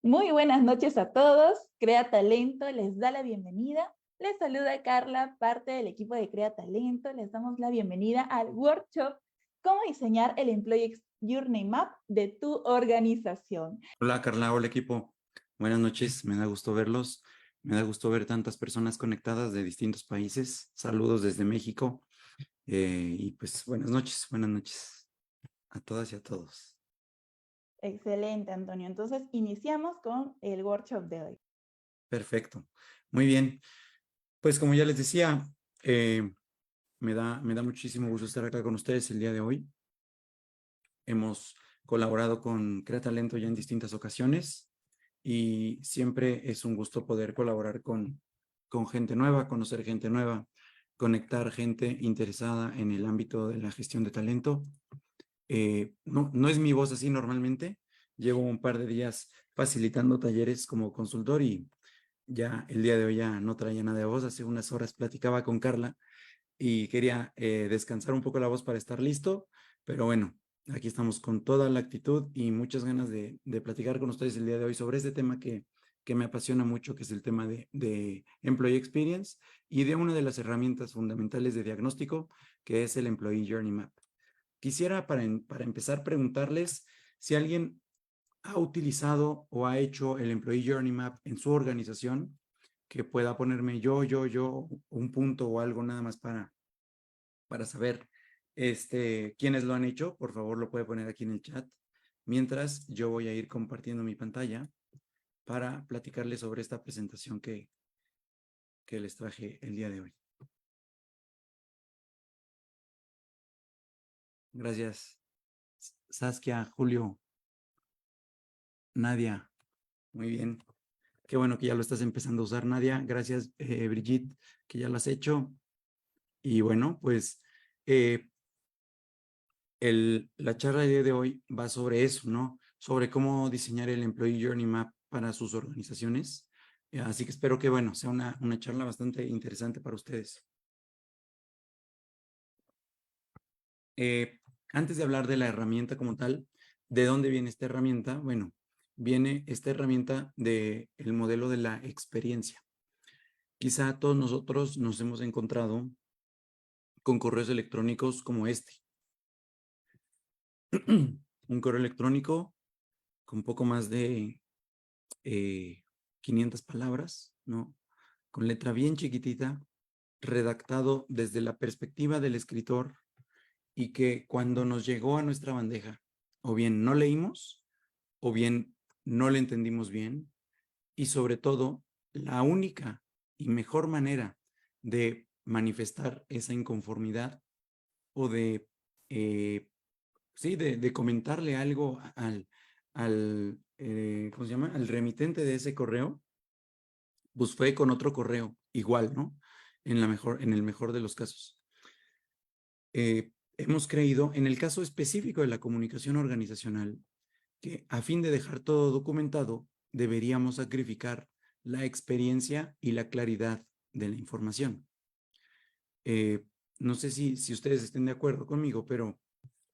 Muy buenas noches a todos. Crea Talento les da la bienvenida. Les saluda Carla, parte del equipo de Crea Talento. Les damos la bienvenida al workshop Cómo diseñar el Employee Journey Map de tu organización. Hola Carla, hola equipo. Buenas noches, me da gusto verlos. Me da gusto ver tantas personas conectadas de distintos países. Saludos desde México. Y pues buenas noches a todas y a todos. Excelente, Antonio. Entonces, iniciamos con el workshop de hoy. Perfecto. Muy bien. Pues como ya les decía, me da muchísimo gusto estar acá con ustedes el día de hoy. Hemos colaborado con Crea Talento ya en distintas ocasiones y siempre es un gusto poder colaborar con gente nueva, conocer gente nueva, conectar gente interesada en el ámbito de la gestión de talento. No es mi voz así normalmente. Llevo un par de días facilitando talleres como consultor y ya el día de hoy ya no traía nada de voz. Hace unas horas platicaba con Carla y quería descansar un poco la voz para estar listo, pero bueno, aquí estamos con toda la actitud y muchas ganas de platicar con ustedes el día de hoy sobre este tema que me apasiona mucho, que es el tema de Employee Experience y de una de las herramientas fundamentales de diagnóstico, que es el Employee Journey Map. Quisiera para empezar preguntarles si alguien ha utilizado o ha hecho el Employee Journey Map en su organización, que pueda ponerme yo, un punto o algo nada más para saber quiénes lo han hecho. Por favor, lo puede poner aquí en el chat. Mientras, yo voy a ir compartiendo mi pantalla para platicarles sobre esta presentación que les traje el día de hoy. Gracias, Saskia, Julio, Nadia. Muy bien. Qué bueno que ya lo estás empezando a usar, Nadia. Gracias, Brigitte, que ya lo has hecho. Y bueno, pues la charla del día de hoy va sobre eso, ¿no? Sobre cómo diseñar el Employee Journey Map para sus organizaciones. Así que espero que, bueno, sea una charla bastante interesante para ustedes. Antes de hablar de la herramienta como tal, ¿de dónde viene esta herramienta? Bueno, viene esta herramienta del modelo de la experiencia. Quizá todos nosotros nos hemos encontrado con correos electrónicos como este. Un correo electrónico con poco más de 500 palabras, ¿no? Con letra bien chiquitita, redactado desde la perspectiva del escritor y que cuando nos llegó a nuestra bandeja, o bien no leímos, o bien no le entendimos bien, y sobre todo, la única y mejor manera de manifestar esa inconformidad o de comentarle algo ¿cómo se llama? Al remitente de ese correo, pues fue con otro correo, igual, ¿no? En el mejor de los casos. Hemos creído, en el caso específico de la comunicación organizacional, que a fin de dejar todo documentado, deberíamos sacrificar la experiencia y la claridad de la información. No sé si ustedes estén de acuerdo conmigo, pero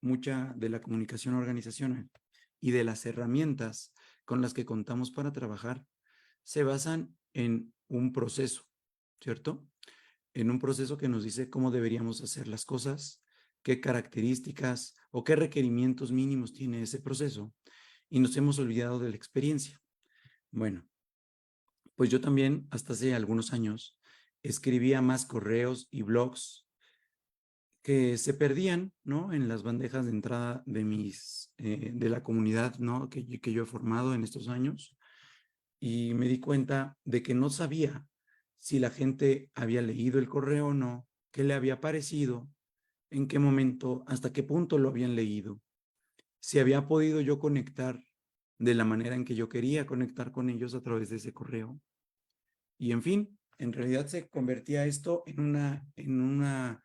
mucha de la comunicación organizacional y de las herramientas con las que contamos para trabajar se basan en un proceso, ¿cierto? En un proceso que nos dice cómo deberíamos hacer las cosas, qué características o qué requerimientos mínimos tiene ese proceso, y nos hemos olvidado de la experiencia. Bueno, pues yo también hasta hace algunos años escribía más correos y blogs que se perdían, ¿no? En las bandejas de entrada de la comunidad, ¿no? Que yo he formado en estos años, y me di cuenta de que no sabía si la gente había leído el correo o no, qué le había parecido, en qué momento, hasta qué punto lo habían leído, si había podido yo conectar de la manera en que yo quería conectar con ellos a través de ese correo. Y en fin, en realidad se convertía esto en una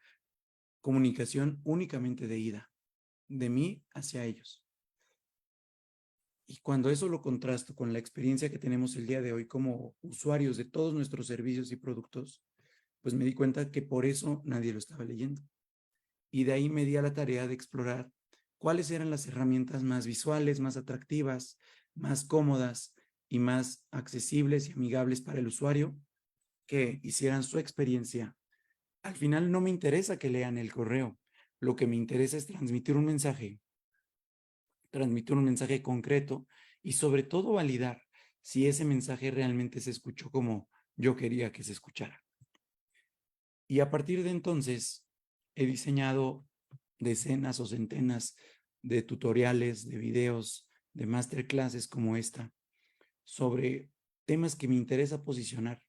comunicación únicamente de ida, de mí hacia ellos. Y cuando eso lo contrasto con la experiencia que tenemos el día de hoy como usuarios de todos nuestros servicios y productos, pues me di cuenta que por eso nadie lo estaba leyendo. Y de ahí me di a la tarea de explorar cuáles eran las herramientas más visuales, más atractivas, más cómodas y más accesibles y amigables para el usuario, que hicieran su experiencia. Al final no me interesa que lean el correo, lo que me interesa es transmitir un mensaje concreto y sobre todo validar si ese mensaje realmente se escuchó como yo quería que se escuchara. Y a partir de entonces he diseñado decenas o centenas de tutoriales, de videos, de masterclasses como esta, sobre temas que me interesa posicionar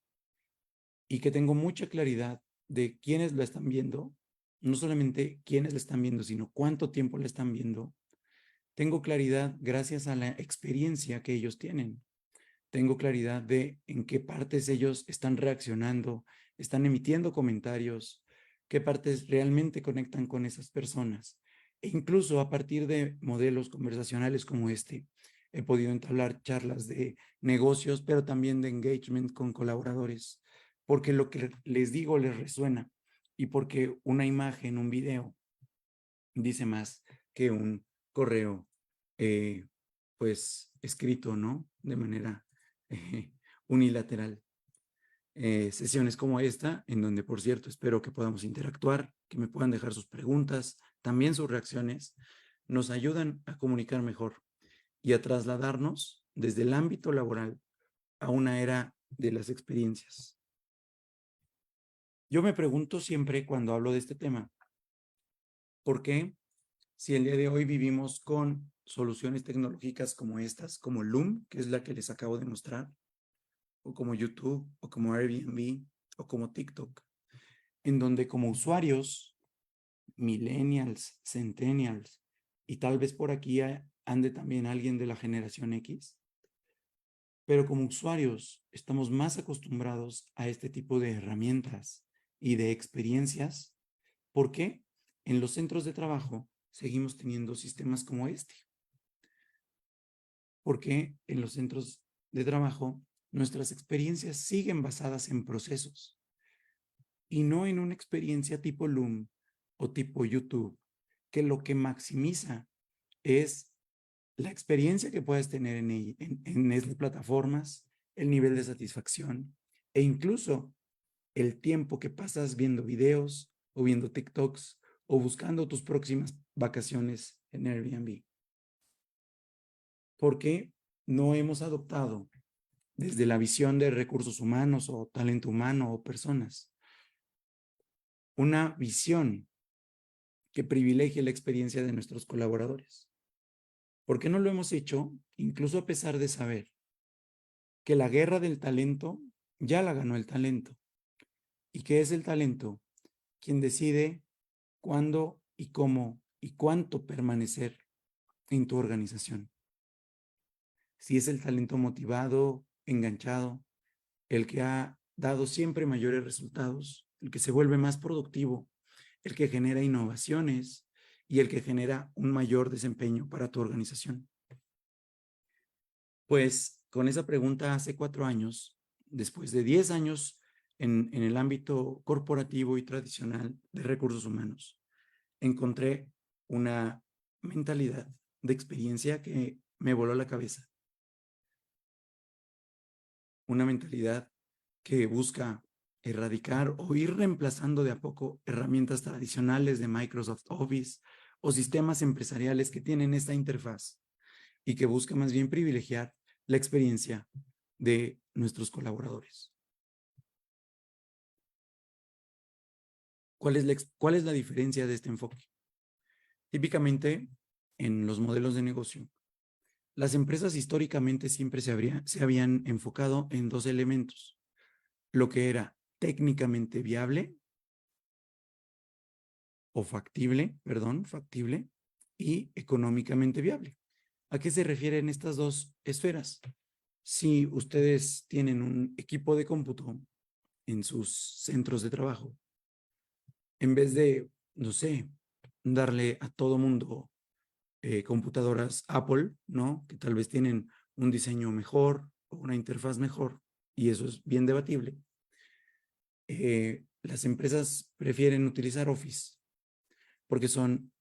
y que tengo mucha claridad de quiénes lo están viendo, no solamente quiénes lo están viendo, sino cuánto tiempo lo están viendo. Tengo claridad gracias a la experiencia que ellos tienen. Tengo claridad de en qué partes ellos están reaccionando, están emitiendo comentarios, qué partes realmente conectan con esas personas. E incluso a partir de modelos conversacionales como este, he podido entablar charlas de negocios, pero también de engagement con colaboradores, porque lo que les digo les resuena y porque una imagen, un video, dice más que un correo, pues escrito, ¿no? De manera eh, unilateral. Sesiones como esta, en donde, por cierto, espero que podamos interactuar, que me puedan dejar sus preguntas, también sus reacciones, nos ayudan a comunicar mejor y a trasladarnos desde el ámbito laboral a una era de las experiencias. Yo me pregunto siempre cuando hablo de este tema, ¿por qué si el día de hoy vivimos con soluciones tecnológicas como estas, como Loom, que es la que les acabo de mostrar, o como YouTube, o como Airbnb, o como TikTok, en donde como usuarios, millennials, centennials, y tal vez por aquí ande también alguien de la generación X, pero como usuarios estamos más acostumbrados a este tipo de herramientas y de experiencias. ¿Por qué? En los centros de trabajo seguimos teniendo sistemas como este. Porque en los centros de trabajo nuestras experiencias siguen basadas en procesos y no en una experiencia tipo Loom o tipo YouTube, que lo que maximiza es la experiencia que puedes tener en estas plataformas, el nivel de satisfacción e incluso el tiempo que pasas viendo videos o viendo TikToks o buscando tus próximas vacaciones en Airbnb. Porque no hemos adoptado desde la visión de recursos humanos o talento humano o personas, una visión que privilegie la experiencia de nuestros colaboradores. ¿Por qué no lo hemos hecho? Incluso a pesar de saber que la guerra del talento ya la ganó el talento. ¿Y qué es el talento? Quien decide cuándo y cómo y cuánto permanecer en tu organización. Si es el talento motivado, enganchado, el que ha dado siempre mayores resultados, el que se vuelve más productivo, el que genera innovaciones y el que genera un mayor desempeño para tu organización. Pues con esa pregunta hace 4 años, después de 10 años en el ámbito corporativo y tradicional de recursos humanos, encontré una mentalidad de experiencia que me voló la cabeza. Una mentalidad que busca erradicar o ir reemplazando de a poco herramientas tradicionales de Microsoft Office o sistemas empresariales que tienen esta interfaz y que busca más bien privilegiar la experiencia de nuestros colaboradores. ¿Cuál es la diferencia de este enfoque? Típicamente, en los modelos de negocio, las empresas históricamente siempre se habían enfocado en 2 elementos, lo que era técnicamente viable o factible y económicamente viable. ¿A qué se refieren estas 2 esferas? Si ustedes tienen un equipo de cómputo en sus centros de trabajo, en vez de, no sé, darle a todo mundo computadoras Apple, ¿no? Que tal vez tienen un diseño mejor o una interfaz mejor, y eso es bien debatible. Las empresas prefieren utilizar Office porque son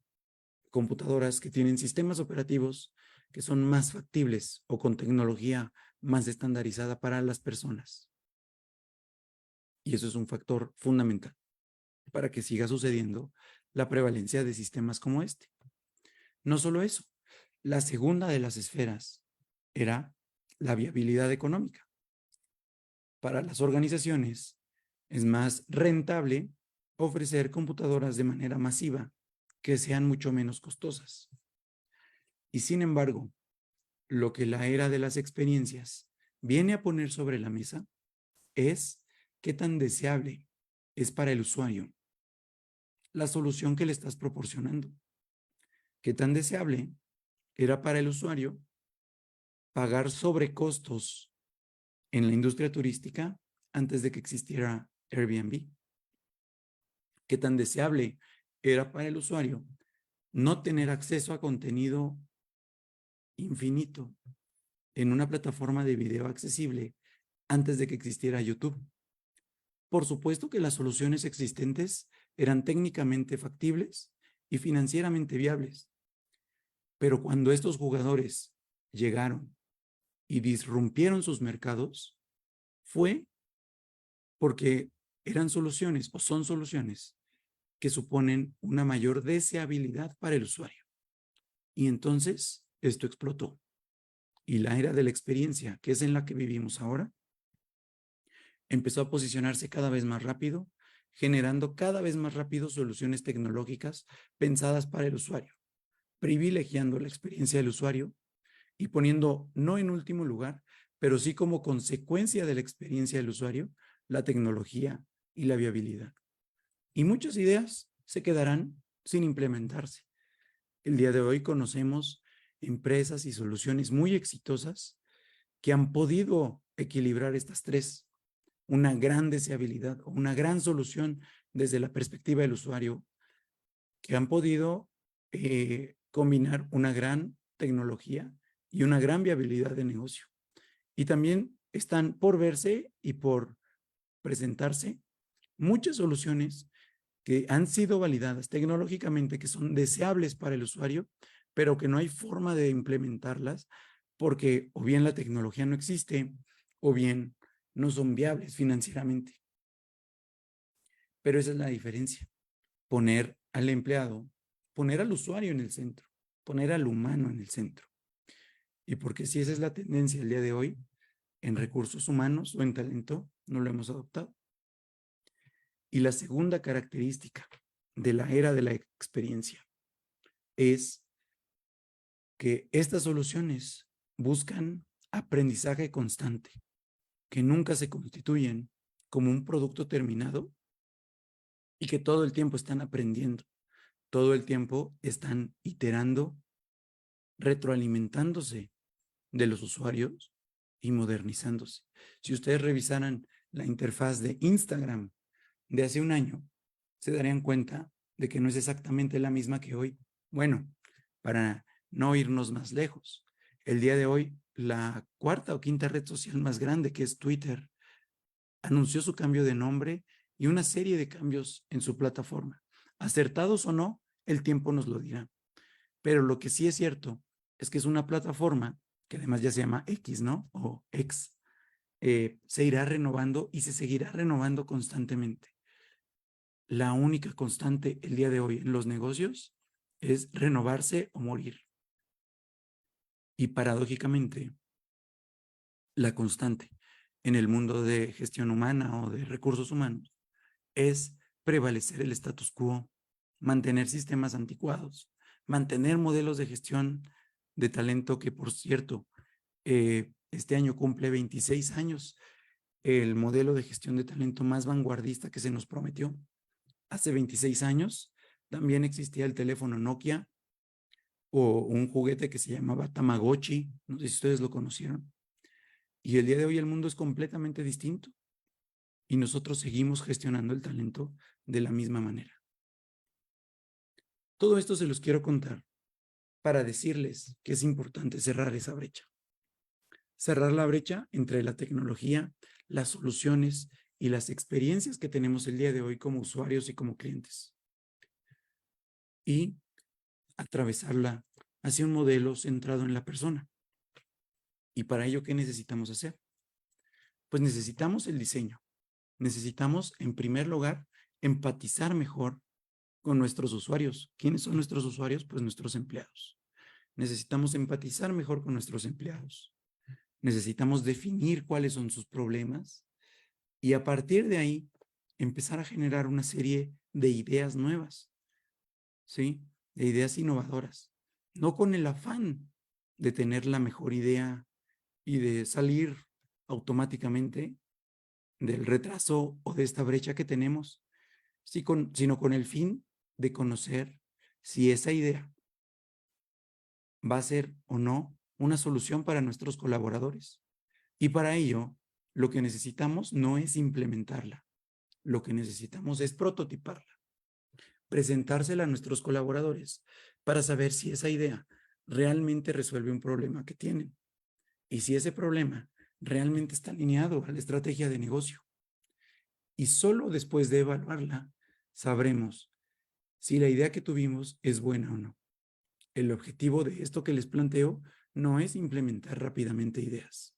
computadoras que tienen sistemas operativos que son más factibles o con tecnología más estandarizada para las personas. Y eso es un factor fundamental para que siga sucediendo la prevalencia de sistemas como este. No solo eso, la segunda de las esferas era la viabilidad económica. Para las organizaciones es más rentable ofrecer computadoras de manera masiva que sean mucho menos costosas. Y sin embargo, lo que la era de las experiencias viene a poner sobre la mesa es qué tan deseable es para el usuario la solución que le estás proporcionando. Qué tan deseable era para el usuario pagar sobrecostos en la industria turística antes de que existiera Airbnb. Qué tan deseable era para el usuario no tener acceso a contenido infinito en una plataforma de video accesible antes de que existiera YouTube. Por supuesto que las soluciones existentes eran técnicamente factibles y financieramente viables, pero cuando estos jugadores llegaron y disrumpieron sus mercados, fue porque eran soluciones o son soluciones que suponen una mayor deseabilidad para el usuario. Y entonces esto explotó. Y la era de la experiencia, que es en la que vivimos ahora, empezó a posicionarse cada vez más rápido, generando cada vez más rápido soluciones tecnológicas pensadas para el usuario, privilegiando la experiencia del usuario y poniendo no en último lugar, pero sí como consecuencia de la experiencia del usuario, la tecnología y la viabilidad. Y muchas ideas se quedarán sin implementarse. El día de hoy conocemos empresas y soluciones muy exitosas que han podido equilibrar estas tres, una gran deseabilidad o una gran solución desde la perspectiva del usuario, que han podido combinar una gran tecnología y una gran viabilidad de negocio. Y también están por verse y por presentarse muchas soluciones que han sido validadas tecnológicamente, que son deseables para el usuario, pero que no hay forma de implementarlas porque o bien la tecnología no existe o bien no son viables financieramente. Pero esa es la diferencia. Poner al empleado, poner al usuario en el centro, poner al humano en el centro. Y porque si esa es la tendencia el día de hoy, en recursos humanos o en talento, no lo hemos adoptado. Y la segunda característica de la era de la experiencia es que estas soluciones buscan aprendizaje constante, que nunca se constituyen como un producto terminado y que todo el tiempo están aprendiendo, todo el tiempo están iterando, retroalimentándose de los usuarios y modernizándose. Si ustedes revisaran la interfaz de Instagram de hace un año, se darían cuenta de que no es exactamente la misma que hoy. Bueno, para no irnos más lejos, el día de hoy, la cuarta o quinta red social más grande, que es Twitter, anunció su cambio de nombre y una serie de cambios en su plataforma. Acertados o no, el tiempo nos lo dirá. Pero lo que sí es cierto es que es una plataforma que además ya se llama X, ¿no? O X. Se irá renovando y se seguirá renovando constantemente. La única constante el día de hoy en los negocios es renovarse o morir. Y paradójicamente, la constante en el mundo de gestión humana o de recursos humanos es prevalecer el status quo, mantener sistemas anticuados, mantener modelos de gestión de talento que, por cierto, este año cumple 26 años, el modelo de gestión de talento más vanguardista que se nos prometió. Hace 26 años también existía el teléfono Nokia o un juguete que se llamaba Tamagotchi, no sé si ustedes lo conocieron. Y el día de hoy el mundo es completamente distinto y nosotros seguimos gestionando el talento de la misma manera. Todo esto se los quiero contar para decirles que es importante cerrar esa brecha. Cerrar la brecha entre la tecnología, las soluciones y las experiencias que tenemos el día de hoy como usuarios y como clientes. Y atravesarla hacia un modelo centrado en la persona. ¿Y para ello qué necesitamos hacer? Pues necesitamos el diseño. Necesitamos, en primer lugar, empatizar mejor con nuestros usuarios. ¿Quiénes son nuestros usuarios? Pues nuestros empleados. Necesitamos empatizar mejor con nuestros empleados. Necesitamos definir cuáles son sus problemas y a partir de ahí empezar a generar una serie de ideas nuevas, ¿sí? De ideas innovadoras. No con el afán de tener la mejor idea y de salir automáticamente del retraso o de esta brecha que tenemos, sino con el fin de conocer si esa idea va a ser o no una solución para nuestros colaboradores. Y para ello, lo que necesitamos no es implementarla, lo que necesitamos es prototiparla, presentársela a nuestros colaboradores para saber si esa idea realmente resuelve un problema que tienen y si ese problema realmente está alineado a la estrategia de negocio. Y solo después de evaluarla, sabremos si la idea que tuvimos es buena o no. El objetivo de esto que les planteo no es implementar rápidamente ideas,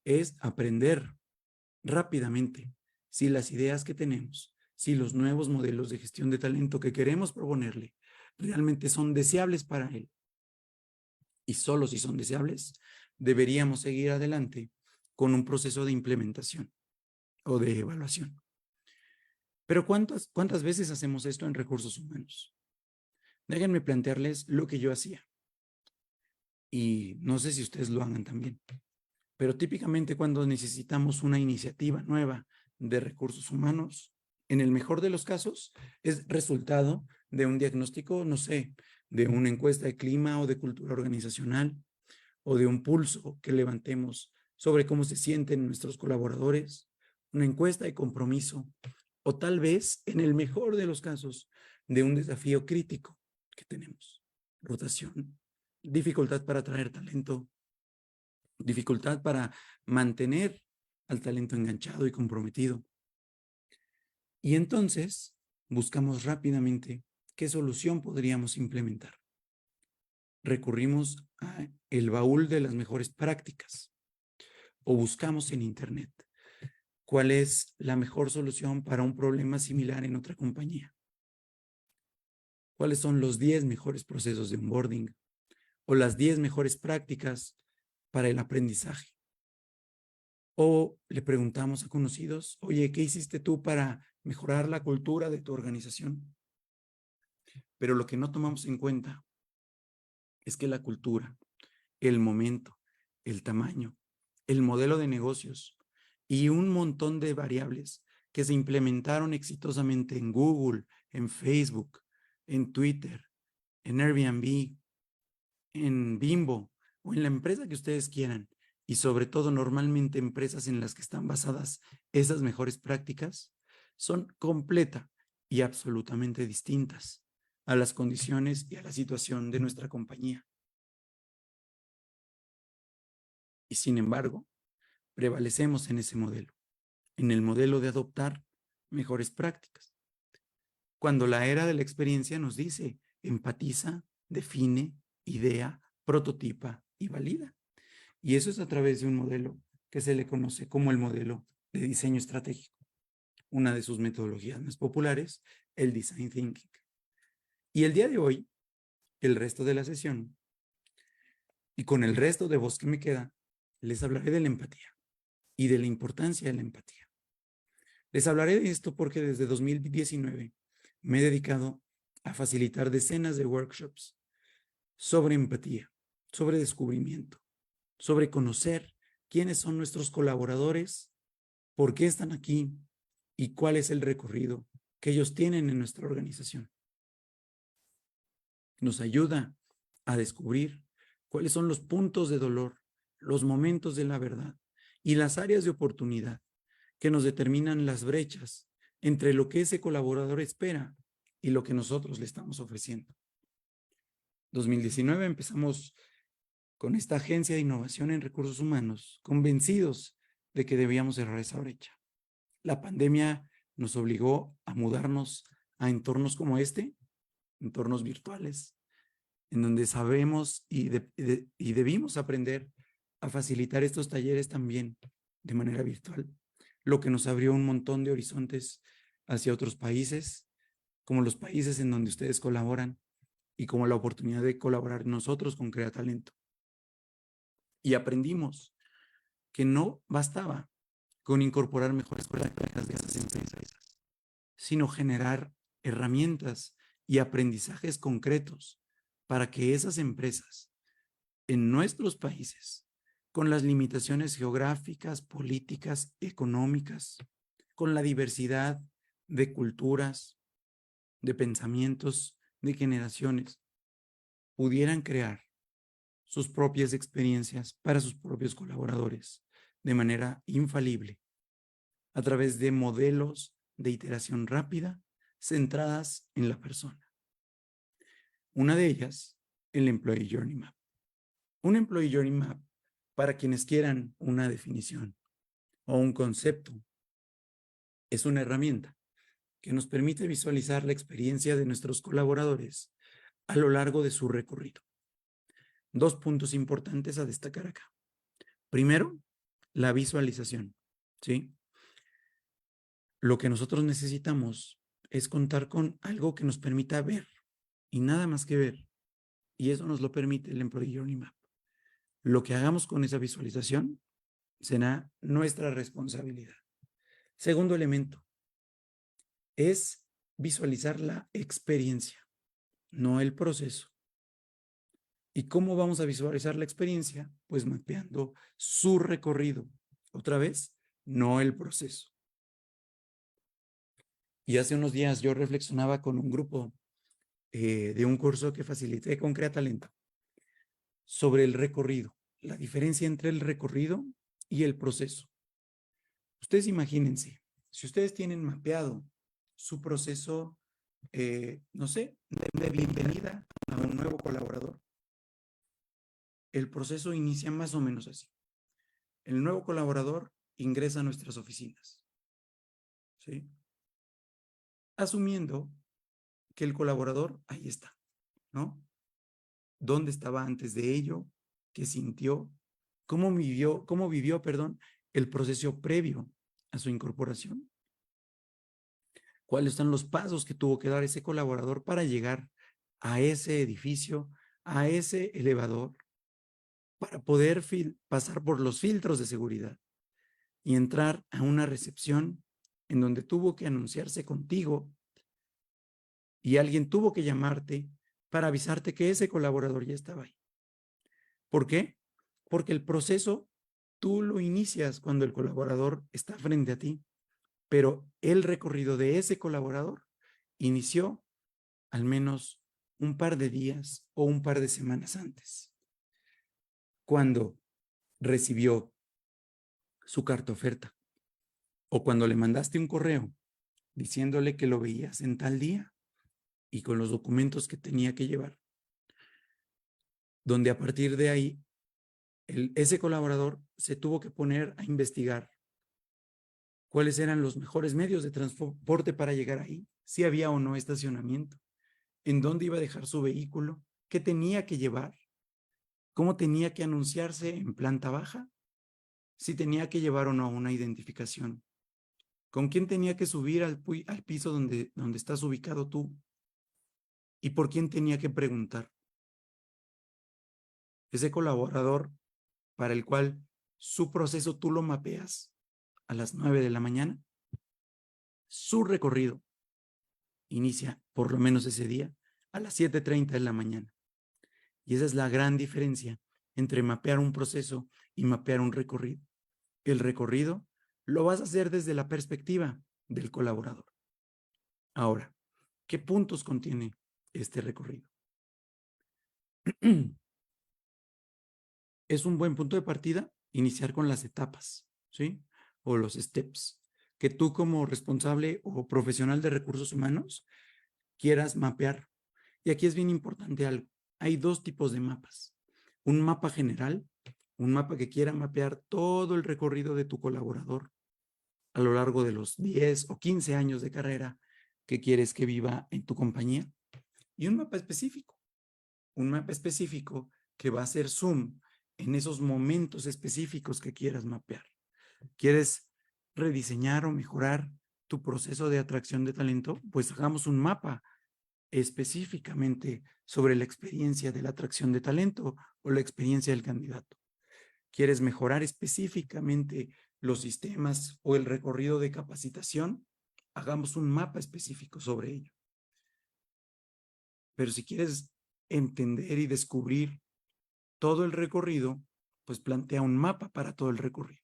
es aprender rápidamente si las ideas que tenemos, si los nuevos modelos de gestión de talento que queremos proponerle realmente son deseables para él. Y solo si son deseables, deberíamos seguir adelante con un proceso de implementación o de evaluación. Pero ¿cuántas veces hacemos esto en recursos humanos? Déjenme plantearles lo que yo hacía. Y no sé si ustedes lo hagan también. Pero típicamente cuando necesitamos una iniciativa nueva de recursos humanos, en el mejor de los casos, es resultado de un diagnóstico, no sé, de una encuesta de clima o de cultura organizacional, o de un pulso que levantemos sobre cómo se sienten nuestros colaboradores, una encuesta de compromiso, o tal vez, en el mejor de los casos, de un desafío crítico que tenemos. Rotación, dificultad para atraer talento, dificultad para mantener al talento enganchado y comprometido. Y entonces buscamos rápidamente qué solución podríamos implementar. Recurrimos al baúl de las mejores prácticas o buscamos en Internet cuál es la mejor solución para un problema similar en otra compañía. ¿Cuáles son los 10 mejores procesos de onboarding o las 10 mejores prácticas para el aprendizaje? O le preguntamos a conocidos, oye, ¿qué hiciste tú para mejorar la cultura de tu organización? Pero lo que no tomamos en cuenta es que la cultura, el momento, el tamaño, el modelo de negocios y un montón de variables que se implementaron exitosamente en Google, en Facebook, en Twitter, en Airbnb, en Bimbo o en la empresa que ustedes quieran, y sobre todo normalmente empresas en las que están basadas esas mejores prácticas, son completa y absolutamente distintas a las condiciones y a la situación de nuestra compañía. Y sin embargo, prevalecemos en ese modelo, en el modelo de adoptar mejores prácticas. Cuando la era de la experiencia nos dice, empatiza, define, idea, prototipa y valida. Y eso es a través de un modelo que se le conoce como el modelo de diseño estratégico. Una de sus metodologías más populares, el design thinking. Y el día de hoy, el resto de la sesión, y con el resto de voz que me queda, les hablaré de la empatía y de la importancia de la empatía. Les hablaré de esto porque desde 2019 me he dedicado a facilitar decenas de workshops sobre empatía, sobre descubrimiento, sobre conocer quiénes son nuestros colaboradores, por qué están aquí y cuál es el recorrido que ellos tienen en nuestra organización. Nos ayuda a descubrir cuáles son los puntos de dolor, los momentos de la verdad y las áreas de oportunidad que nos determinan las brechas entre lo que ese colaborador espera y lo que nosotros le estamos ofreciendo. 2019 empezamos con esta agencia de innovación en recursos humanos, convencidos de que debíamos cerrar esa brecha. La pandemia nos obligó a mudarnos a entornos como este, entornos virtuales, en donde sabemos y debimos aprender a facilitar estos talleres también de manera virtual, lo que nos abrió un montón de horizontes hacia otros países, como los países en donde ustedes colaboran y como la oportunidad de colaborar nosotros con Crea Talento. Y aprendimos que no bastaba con incorporar mejores prácticas de esas empresas, sino generar herramientas y aprendizajes concretos para que esas empresas en nuestros países, con las limitaciones geográficas, políticas, económicas, con la diversidad de culturas, de pensamientos, de generaciones, pudieran crear sus propias experiencias para sus propios colaboradores de manera infalible, a través de modelos de iteración rápida centradas en la persona. Una de ellas, el Employee Journey Map. Un Employee Journey Map, para quienes quieran una definición o un concepto, es una herramienta que nos permite visualizar la experiencia de nuestros colaboradores a lo largo de su recorrido. Dos puntos importantes a destacar acá. Primero, la visualización, ¿sí? Lo que nosotros necesitamos es contar con algo que nos permita ver y nada más que ver. Y eso nos lo permite el Employee Journey Map. Lo que hagamos con esa visualización será nuestra responsabilidad. Segundo elemento es visualizar la experiencia, no el proceso. ¿Y cómo vamos a visualizar la experiencia? Pues mapeando su recorrido. Otra vez, no el proceso. Y hace unos días yo reflexionaba con un grupo de un curso que facilité con Crea Talento sobre el recorrido, la diferencia entre el recorrido y el proceso. Ustedes imagínense, si ustedes tienen mapeado su proceso, no sé, de bienvenida a un nuevo colaborador, el proceso inicia más o menos así. El nuevo colaborador ingresa a nuestras oficinas, ¿sí? Asumiendo que el colaborador ahí está, ¿no? ¿Dónde estaba antes de ello? ¿Qué sintió? ¿Cómo vivió, perdón, el proceso previo a su incorporación? ¿Cuáles son los pasos que tuvo que dar ese colaborador para llegar a ese edificio, a ese elevador, para poder pasar por los filtros de seguridad y entrar a una recepción en donde tuvo que anunciarse contigo y alguien tuvo que llamarte para avisarte que ese colaborador ya estaba ahí? ¿Por qué? Porque el proceso tú lo inicias cuando el colaborador está frente a ti, pero el recorrido de ese colaborador inició al menos un par de días o un par de semanas antes, cuando recibió su carta oferta o cuando le mandaste un correo diciéndole que lo veías en tal día y con los documentos que tenía que llevar, donde a partir de ahí ese colaborador se tuvo que poner a investigar cuáles eran los mejores medios de transporte para llegar ahí, si había o no estacionamiento, en dónde iba a dejar su vehículo, qué tenía que llevar, cómo tenía que anunciarse en planta baja, si tenía que llevar o no una identificación, con quién tenía que subir al piso donde estás ubicado tú y por quién tenía que preguntar. Ese colaborador para el cual su proceso tú lo mapeas a las 9 de la mañana, su recorrido inicia, por lo menos ese día, a las 7:30 de la mañana. Y esa es la gran diferencia entre mapear un proceso y mapear un recorrido. El recorrido lo vas a hacer desde la perspectiva del colaborador. Ahora, ¿qué puntos contiene este recorrido? Es un buen punto de partida iniciar con las etapas, ¿sí? O los steps, que tú como responsable o profesional de recursos humanos quieras mapear. Y aquí es bien importante algo. Hay dos tipos de mapas. Un mapa general, un mapa que quiera mapear todo el recorrido de tu colaborador a lo largo de los 10 o 15 años de carrera que quieres que viva en tu compañía. Y un mapa específico que va a hacer zoom en esos momentos específicos que quieras mapear. ¿Quieres rediseñar o mejorar tu proceso de atracción de talento? Pues hagamos un mapa específicamente sobre la experiencia de la atracción de talento o la experiencia del candidato. ¿Quieres mejorar específicamente los sistemas o el recorrido de capacitación? Hagamos un mapa específico sobre ello. Pero si quieres entender y descubrir todo el recorrido, pues plantea un mapa para todo el recorrido.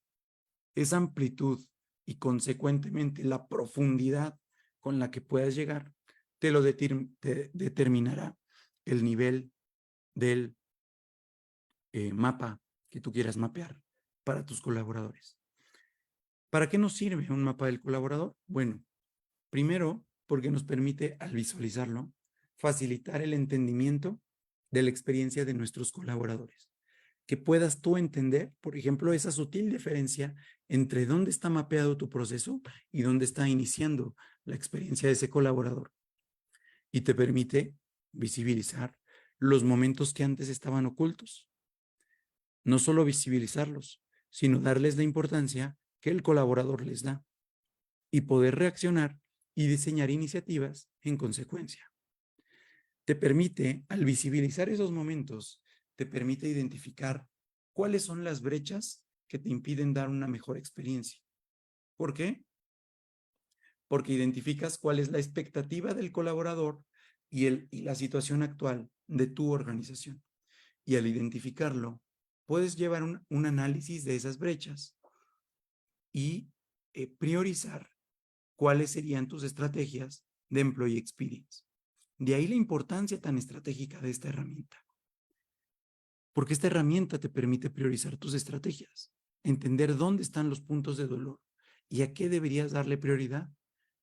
Esa amplitud y consecuentemente la profundidad con la que puedas llegar te lo determinará el nivel del mapa que tú quieras mapear para tus colaboradores. ¿Para qué nos sirve un mapa del colaborador? Bueno, primero, porque nos permite, al visualizarlo, facilitar el entendimiento de la experiencia de nuestros colaboradores. Que puedas tú entender, por ejemplo, esa sutil diferencia entre dónde está mapeado tu proceso y dónde está iniciando la experiencia de ese colaborador. Y te permite visibilizar los momentos que antes estaban ocultos. No solo visibilizarlos, sino darles la importancia que el colaborador les da y poder reaccionar y diseñar iniciativas en consecuencia. Te permite, al visibilizar esos momentos, te permite identificar cuáles son las brechas que te impiden dar una mejor experiencia. ¿Por qué? Porque identificas cuál es la expectativa del colaborador y la situación actual de tu organización. Y al identificarlo, puedes llevar un análisis de esas brechas y priorizar cuáles serían tus estrategias de employee experience. De ahí la importancia tan estratégica de esta herramienta. Porque esta herramienta te permite priorizar tus estrategias, entender dónde están los puntos de dolor y a qué deberías darle prioridad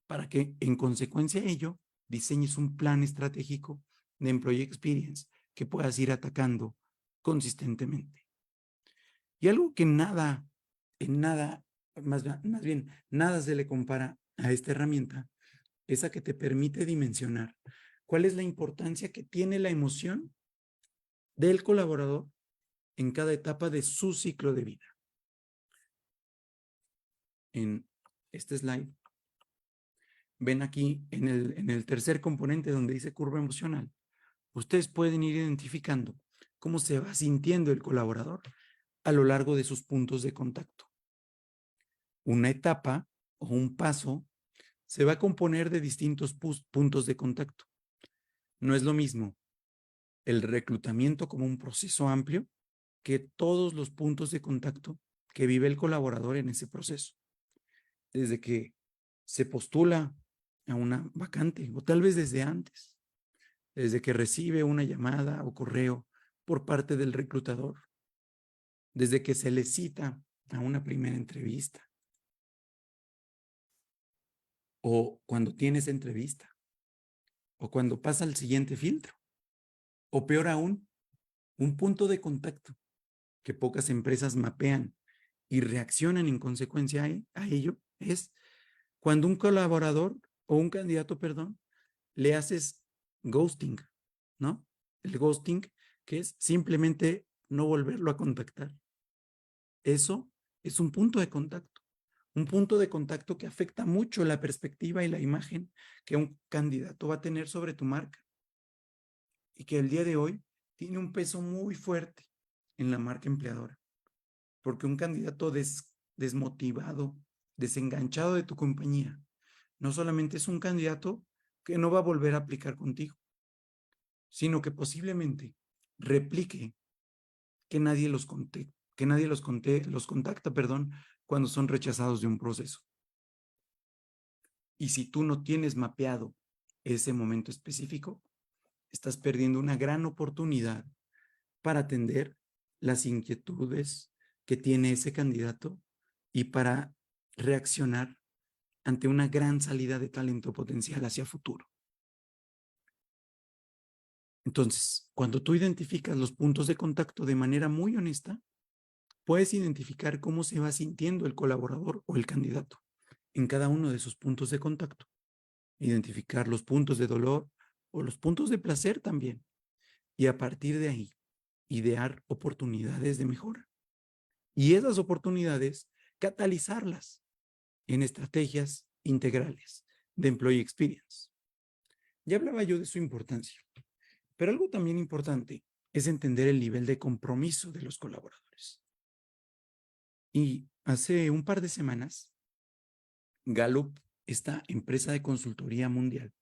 para que, en consecuencia de ello, diseñes un plan estratégico de employee experience que puedas ir atacando consistentemente. Y algo que más bien, nada se le compara a esta herramienta, es a que te permite dimensionar cuál es la importancia que tiene la emoción del colaborador en cada etapa de su ciclo de vida. En este slide, ven aquí en el tercer componente donde dice curva emocional, ustedes pueden ir identificando cómo se va sintiendo el colaborador a lo largo de sus puntos de contacto. Una etapa o un paso se va a componer de distintos puntos de contacto. No es lo mismo el reclutamiento como un proceso amplio que todos los puntos de contacto que vive el colaborador en ese proceso. Desde que se postula a una vacante o tal vez desde antes, desde que recibe una llamada o correo por parte del reclutador, desde que se le cita a una primera entrevista o cuando tienes entrevista o cuando pasa al siguiente filtro o peor aún, un punto de contacto que pocas empresas mapean y reaccionan en consecuencia a ello es cuando un colaborador o un candidato, perdón, le haces ghosting, ¿no? El ghosting, que es simplemente no volverlo a contactar. Eso es un punto de contacto que afecta mucho la perspectiva y la imagen que un candidato va a tener sobre tu marca y que el día de hoy tiene un peso muy fuerte en la marca empleadora, porque un candidato desmotivado, desenganchado de tu compañía, no solamente es un candidato que no va a volver a aplicar contigo, sino que posiblemente replique que nadie los contacta, perdón, cuando son rechazados de un proceso. Y si tú no tienes mapeado ese momento específico, estás perdiendo una gran oportunidad para atender las inquietudes que tiene ese candidato y para reaccionar ante una gran salida de talento potencial hacia futuro. Entonces, cuando tú identificas los puntos de contacto de manera muy honesta, puedes identificar cómo se va sintiendo el colaborador o el candidato en cada uno de sus puntos de contacto. Identificar los puntos de dolor o los puntos de placer también. Y a partir de ahí, idear oportunidades de mejora y esas oportunidades catalizarlas en estrategias integrales de Employee Experience. Ya hablaba yo de su importancia, pero algo también importante es entender el nivel de compromiso de los colaboradores. Y hace un par de semanas, Gallup, esta empresa de consultoría mundial,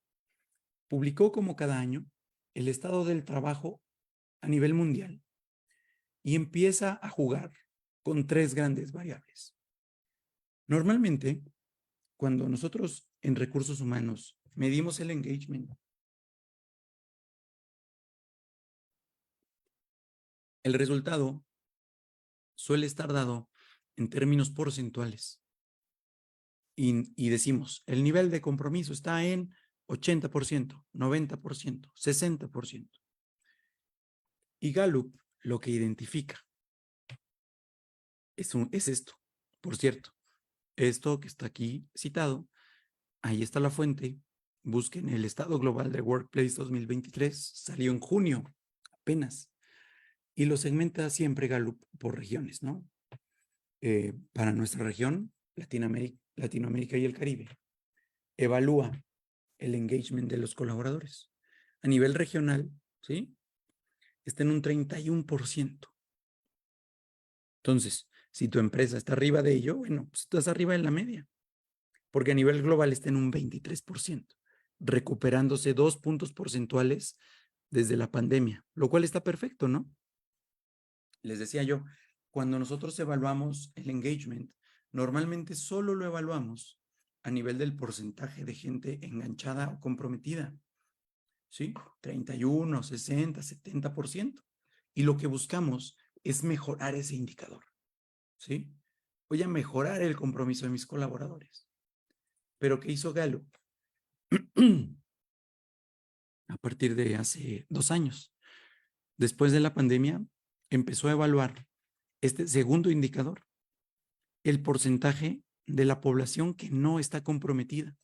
publicó como cada año el estado del trabajo a nivel mundial y empieza a jugar con tres grandes variables. Normalmente, cuando nosotros en recursos humanos medimos el engagement, el resultado suele estar dado en términos porcentuales. Y decimos, el nivel de compromiso está en 80%, 90%, 60%. Y Gallup lo que identifica es esto. Por cierto, esto que está aquí citado, ahí está la fuente. Busquen el Estado Global de Workplace 2023. Salió en junio, apenas. Y lo segmenta siempre Gallup por regiones, ¿no? Para nuestra región, Latinoamérica y el Caribe. Evalúa el engagement de los colaboradores. A nivel regional, ¿sí? Está en un 31%. Entonces, si tu empresa está arriba de ello, bueno, pues estás arriba en la media. Porque a nivel global está en un 23%, recuperándose 2 puntos porcentuales desde la pandemia, lo cual está perfecto, ¿no? Les decía yo, cuando nosotros evaluamos el engagement, normalmente solo lo evaluamos a nivel del porcentaje de gente enganchada o comprometida, ¿sí? 31, 60, 70%. Y lo que buscamos es mejorar ese indicador, ¿sí? Voy a mejorar el compromiso de mis colaboradores. Pero ¿qué hizo Gallup? A partir de hace 2 años, después de la pandemia, empezó a evaluar este segundo indicador, el porcentaje de la población que no está comprometida.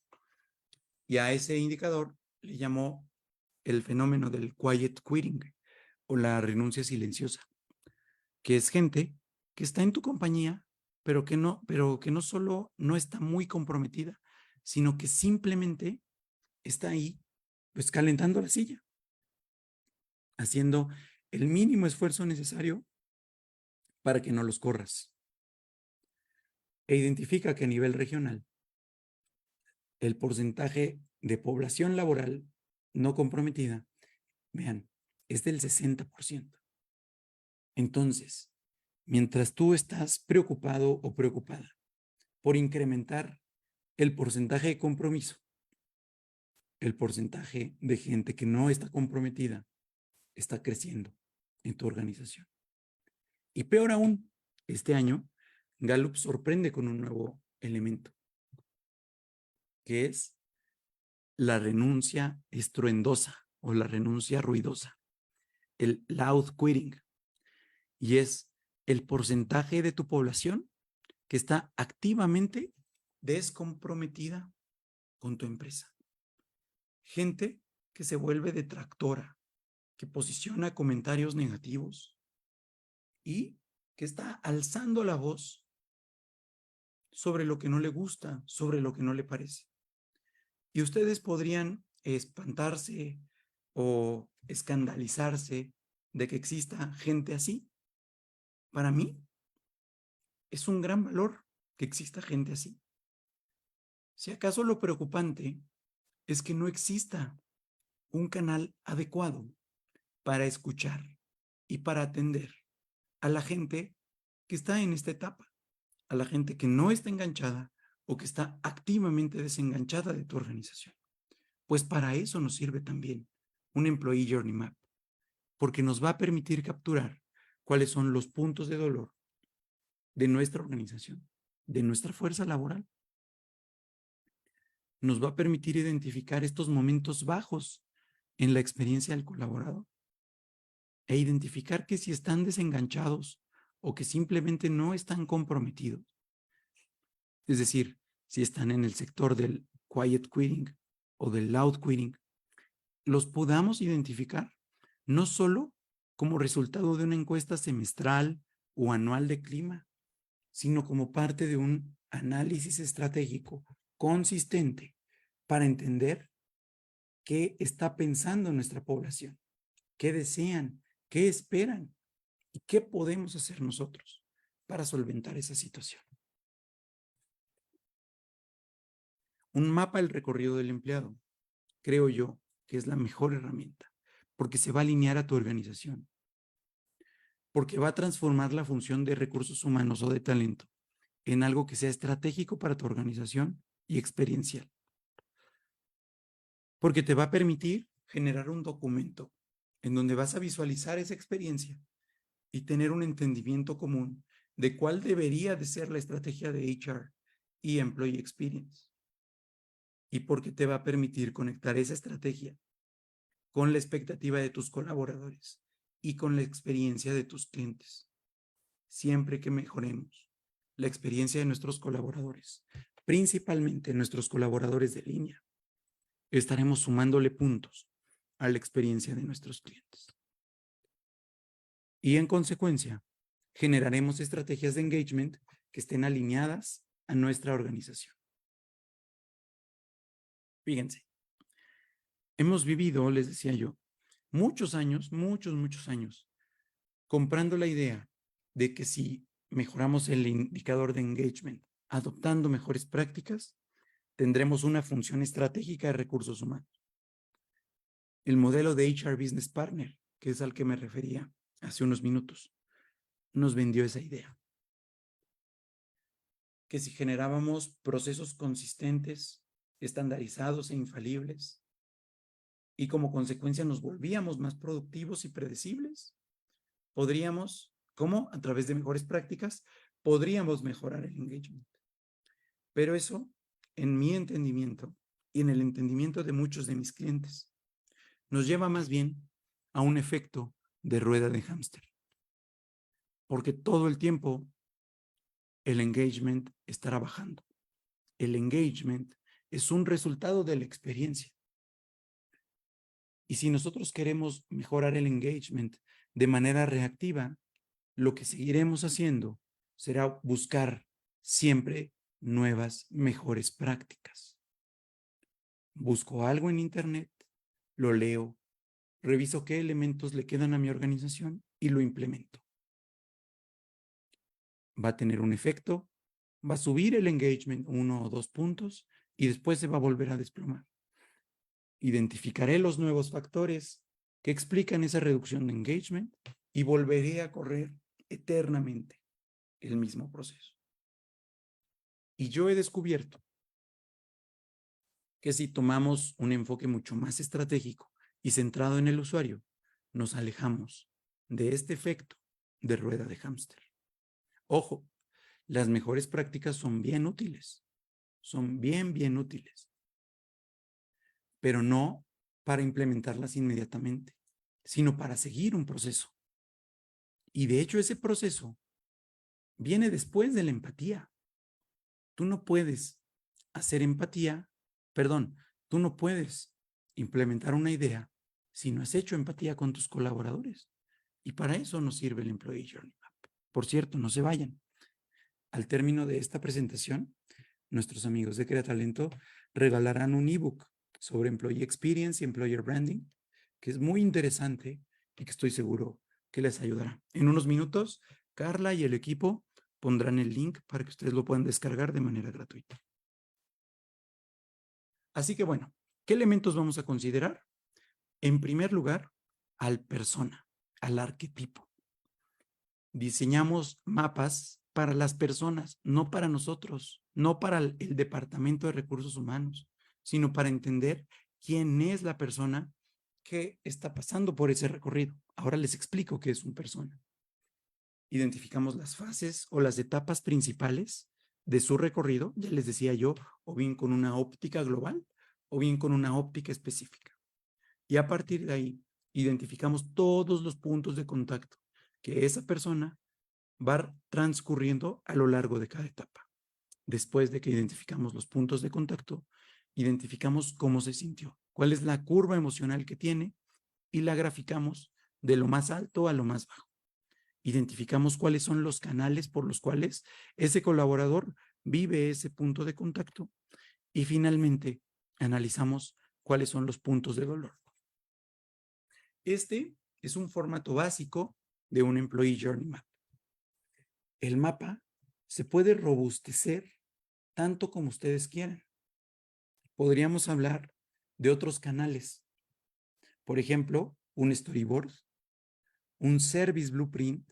Y a ese indicador le llamó el fenómeno del quiet quitting o la renuncia silenciosa, que es gente que está en tu compañía, pero que no solo no está muy comprometida, sino que simplemente está ahí, pues calentando la silla, haciendo el mínimo esfuerzo necesario para que no los corras. E identifica que a nivel regional, el porcentaje de población laboral no comprometida, vean, es del 60%. Entonces, mientras tú estás preocupado o preocupada por incrementar el porcentaje de compromiso, el porcentaje de gente que no está comprometida está creciendo en tu organización. Y peor aún, este año, Gallup sorprende con un nuevo elemento, que es la renuncia estruendosa o la renuncia ruidosa, el loud quitting. Y es el porcentaje de tu población que está activamente descomprometida con tu empresa. Gente que se vuelve detractora, que posiciona comentarios negativos y que está alzando la voz sobre lo que no le gusta, sobre lo que no le parece. Y ustedes podrían espantarse o escandalizarse de que exista gente así. Para mí es un gran valor que exista gente así. Si acaso lo preocupante es que no exista un canal adecuado para escuchar y para atender a la gente que está en esta etapa, a la gente que no está enganchada o que está activamente desenganchada de tu organización. Pues para eso nos sirve también un Employee Journey Map, porque nos va a permitir capturar cuáles son los puntos de dolor de nuestra organización, de nuestra fuerza laboral. Nos va a permitir identificar estos momentos bajos en la experiencia del colaborador e identificar que si están desenganchados o que simplemente no están comprometidos, es decir, si están en el sector del quiet quitting o del loud quitting, los podamos identificar no solo como resultado de una encuesta semestral o anual de clima, sino como parte de un análisis estratégico consistente para entender qué está pensando nuestra población, qué desean, qué esperan y qué podemos hacer nosotros para solventar esa situación. Un mapa del recorrido del empleado, creo yo, que es la mejor herramienta, porque se va a alinear a tu organización, porque va a transformar la función de recursos humanos o de talento en algo que sea estratégico para tu organización y experiencial, porque te va a permitir generar un documento en donde vas a visualizar esa experiencia y tener un entendimiento común de cuál debería de ser la estrategia de HR y Employee Experience. Y porque te va a permitir conectar esa estrategia con la expectativa de tus colaboradores y con la experiencia de tus clientes. Siempre que mejoremos la experiencia de nuestros colaboradores, principalmente nuestros colaboradores de línea, estaremos sumándole puntos a la experiencia de nuestros clientes. Y en consecuencia, generaremos estrategias de engagement que estén alineadas a nuestra organización. Fíjense, hemos vivido, les decía yo, muchos años, muchos años, comprando la idea de que si mejoramos el indicador de engagement, adoptando mejores prácticas, tendremos una función estratégica de recursos humanos. El modelo de HR Business Partner, que es al que me refería hace unos minutos, nos vendió esa idea. Que si generábamos procesos consistentes, estandarizados e infalibles, y como consecuencia nos volvíamos más productivos y predecibles, podríamos, ¿cómo? A través de mejores prácticas, podríamos mejorar el engagement. Pero eso, en mi entendimiento y en el entendimiento de muchos de mis clientes, nos lleva más bien a un efecto de rueda de hámster. Porque todo el tiempo el engagement estará bajando. El engagement es un resultado de la experiencia. Y si nosotros queremos mejorar el engagement de manera reactiva, lo que seguiremos haciendo será buscar siempre nuevas, mejores prácticas. Busco algo en internet, lo leo, reviso qué elementos le quedan a mi organización y lo implemento. Va a tener un efecto, va a subir el engagement 1 o 2 puntos y después se va a volver a desplomar. Identificaré los nuevos factores que explican esa reducción de engagement y volveré a correr eternamente el mismo proceso. Y yo he descubierto que si tomamos un enfoque mucho más estratégico y centrado en el usuario, nos alejamos de este efecto de rueda de hámster. Ojo, las mejores prácticas son bien útiles, son bien útiles, pero no para implementarlas inmediatamente, sino para seguir un proceso. Y de hecho ese proceso viene después de la empatía. Tú no puedes hacer empatía, tú no puedes implementar una idea si no has hecho empatía con tus colaboradores. Y para eso nos sirve el Employee Journey Map. Por cierto, no se vayan. Al término de esta presentación, nuestros amigos de Crea Talento regalarán un ebook sobre Employee Experience y Employer Branding, que es muy interesante y que estoy seguro que les ayudará. En unos minutos, Carla y el equipo pondrán el link para que ustedes lo puedan descargar de manera gratuita. Así que bueno, ¿qué elementos vamos a considerar? En primer lugar, al persona, al arquetipo. Diseñamos mapas para las personas, no para nosotros, no para el Departamento de Recursos Humanos, sino para entender quién es la persona que está pasando por ese recorrido. Ahora les explico qué es una persona. Identificamos las fases o las etapas principales de su recorrido, ya les decía yo, o bien con una óptica global o bien con una óptica específica. Y a partir de ahí, identificamos todos los puntos de contacto que esa persona va transcurriendo a lo largo de cada etapa. Después de que identificamos los puntos de contacto, identificamos cómo se sintió, cuál es la curva emocional que tiene y la graficamos de lo más alto a lo más bajo. Identificamos cuáles son los canales por los cuales ese colaborador vive ese punto de contacto y finalmente analizamos cuáles son los puntos de dolor. Este es un formato básico de un Employee Journey Map. El mapa se puede robustecer tanto como ustedes quieran. Podríamos hablar de otros canales. Por ejemplo, un storyboard, un service blueprint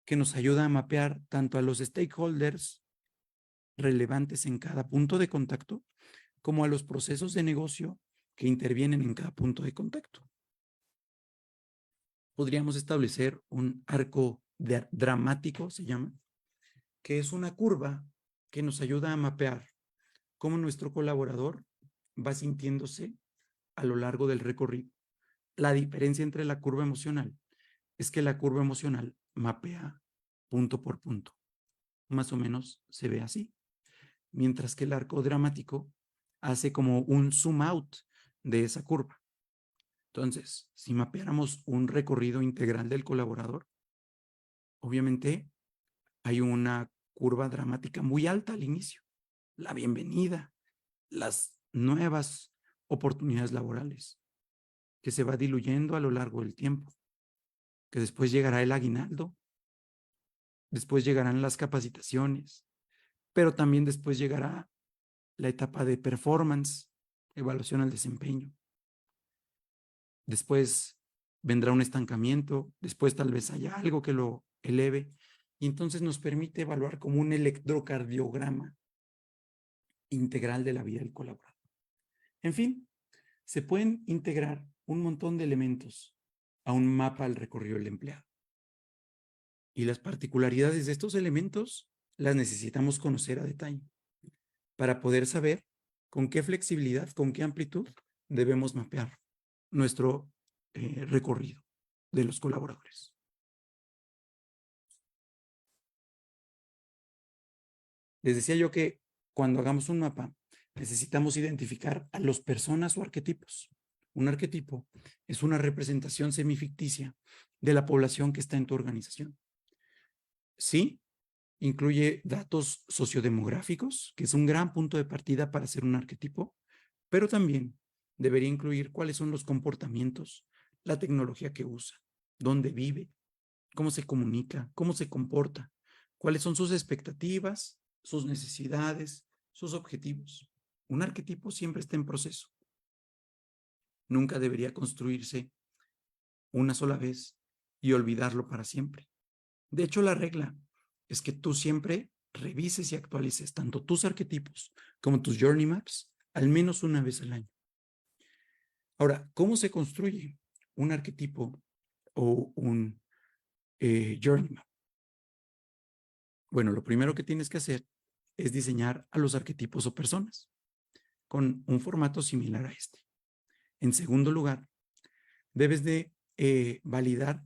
que nos ayuda a mapear tanto a los stakeholders relevantes en cada punto de contacto como a los procesos de negocio que intervienen en cada punto de contacto. Podríamos establecer un arco dramático, se llama, que es una curva que nos ayuda a mapear cómo nuestro colaborador va sintiéndose a lo largo del recorrido. La diferencia entre la curva emocional es que la curva emocional mapea punto por punto. Más o menos se ve así. Mientras que el arco dramático hace como un zoom out de esa curva. Entonces, si mapeáramos un recorrido integral del colaborador, obviamente hay una curva dramática muy alta al inicio. La bienvenida, las nuevas oportunidades laborales, que se va diluyendo a lo largo del tiempo, que después llegará el aguinaldo, después llegarán las capacitaciones, pero también después llegará la etapa de performance, evaluación al desempeño. Después vendrá un estancamiento, después tal vez haya algo que lo eleve, y entonces nos permite evaluar como un electrocardiograma integral de la vida del colaborador. En fin, se pueden integrar un montón de elementos a un mapa al recorrido del empleado. Y las particularidades de estos elementos las necesitamos conocer a detalle para poder saber con qué flexibilidad, con qué amplitud debemos mapear nuestro recorrido de los colaboradores. Les decía yo que cuando hagamos un mapa necesitamos identificar a las personas o arquetipos. Un arquetipo es una representación semificticia de la población que está en tu organización. Sí, incluye datos sociodemográficos, que es un gran punto de partida para hacer un arquetipo, pero también debería incluir cuáles son los comportamientos, la tecnología que usa, dónde vive, cómo se comunica, cómo se comporta, cuáles son sus expectativas, sus necesidades, sus objetivos. Un arquetipo siempre está en proceso. Nunca debería construirse una sola vez y olvidarlo para siempre. De hecho, la regla es que tú siempre revises y actualices tanto tus arquetipos como tus journey maps al menos una vez al año. Ahora, ¿cómo se construye un arquetipo o un journey map? Bueno, lo primero que tienes que hacer es diseñar a los arquetipos o personas con un formato similar a este. En segundo lugar, debes de validar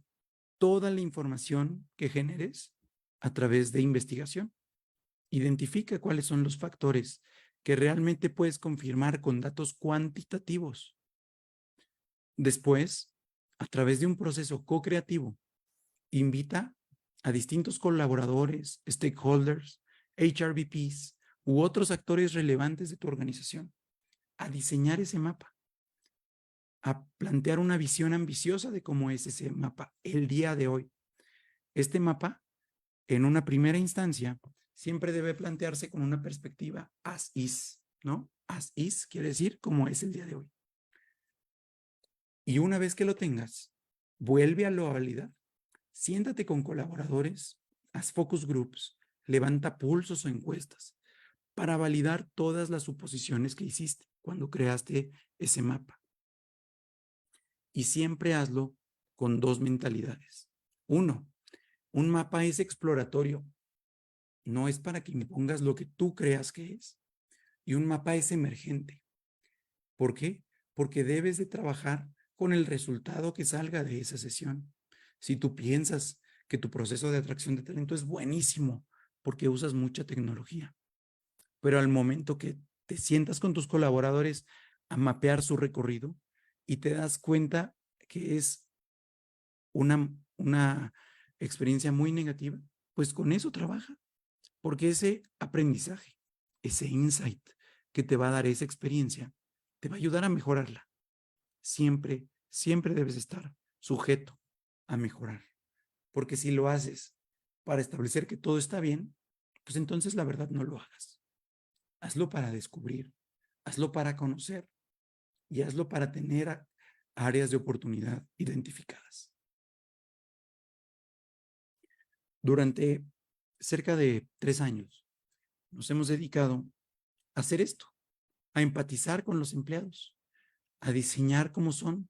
toda la información que generes a través de investigación. Identifica cuáles son los factores que realmente puedes confirmar con datos cuantitativos. Después, a través de un proceso co-creativo, invita a distintos colaboradores, stakeholders, HRBPs u otros actores relevantes de tu organización a diseñar ese mapa, a plantear una visión ambiciosa de cómo es ese mapa el día de hoy. Este mapa, en una primera instancia, siempre debe plantearse con una perspectiva as is, ¿no? As is quiere decir cómo es el día de hoy. Y una vez que lo tengas, vuelve a lo validar. Siéntate con colaboradores, haz focus groups, levanta pulsos o encuestas para validar todas las suposiciones que hiciste cuando creaste ese mapa. Y siempre hazlo con dos mentalidades. Uno, un mapa es exploratorio, no es para que impongas lo que tú creas que es. Y un mapa es emergente. ¿Por qué? Porque debes de trabajar con el resultado que salga de esa sesión. Si tú piensas que tu proceso de atracción de talento es buenísimo porque usas mucha tecnología, pero al momento que te sientas con tus colaboradores a mapear su recorrido y te das cuenta que es una experiencia muy negativa, pues con eso trabaja, porque ese aprendizaje, ese insight que te va a dar esa experiencia, te va a ayudar a mejorarla. Siempre, siempre debes estar sujeto a mejorar, porque si lo haces para establecer que todo está bien, pues entonces la verdad no lo hagas. Hazlo para descubrir, hazlo para conocer y hazlo para tener áreas de oportunidad identificadas. Durante cerca de 3 años nos hemos dedicado a hacer esto, a empatizar con los empleados, a diseñar cómo son,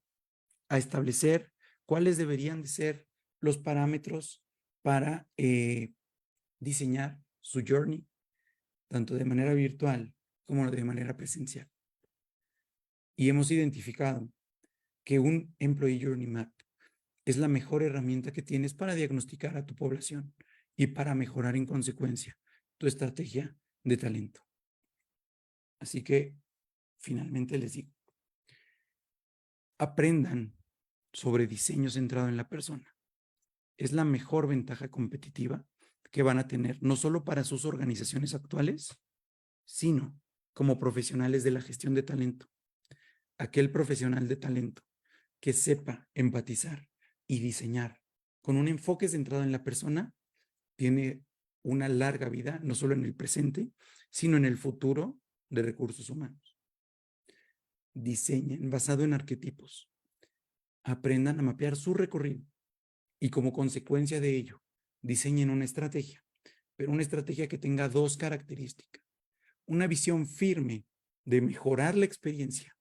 a establecer cuáles deberían de ser los parámetros para diseñar su journey, tanto de manera virtual como de manera presencial. Y hemos identificado que un Employee Journey Map es la mejor herramienta que tienes para diagnosticar a tu población y para mejorar en consecuencia tu estrategia de talento. Así que, finalmente les digo, aprendan sobre diseño centrado en la persona. Es la mejor ventaja competitiva que van a tener, no solo para sus organizaciones actuales, sino como profesionales de la gestión de talento. Aquel profesional de talento que sepa empatizar y diseñar con un enfoque centrado en la persona, tiene una larga vida, no solo en el presente, sino en el futuro de recursos humanos. Diseñen basado en arquetipos. Aprendan a mapear su recorrido y como consecuencia de ello, diseñen una estrategia, pero una estrategia que tenga 2 características. Una visión firme de mejorar la experiencia,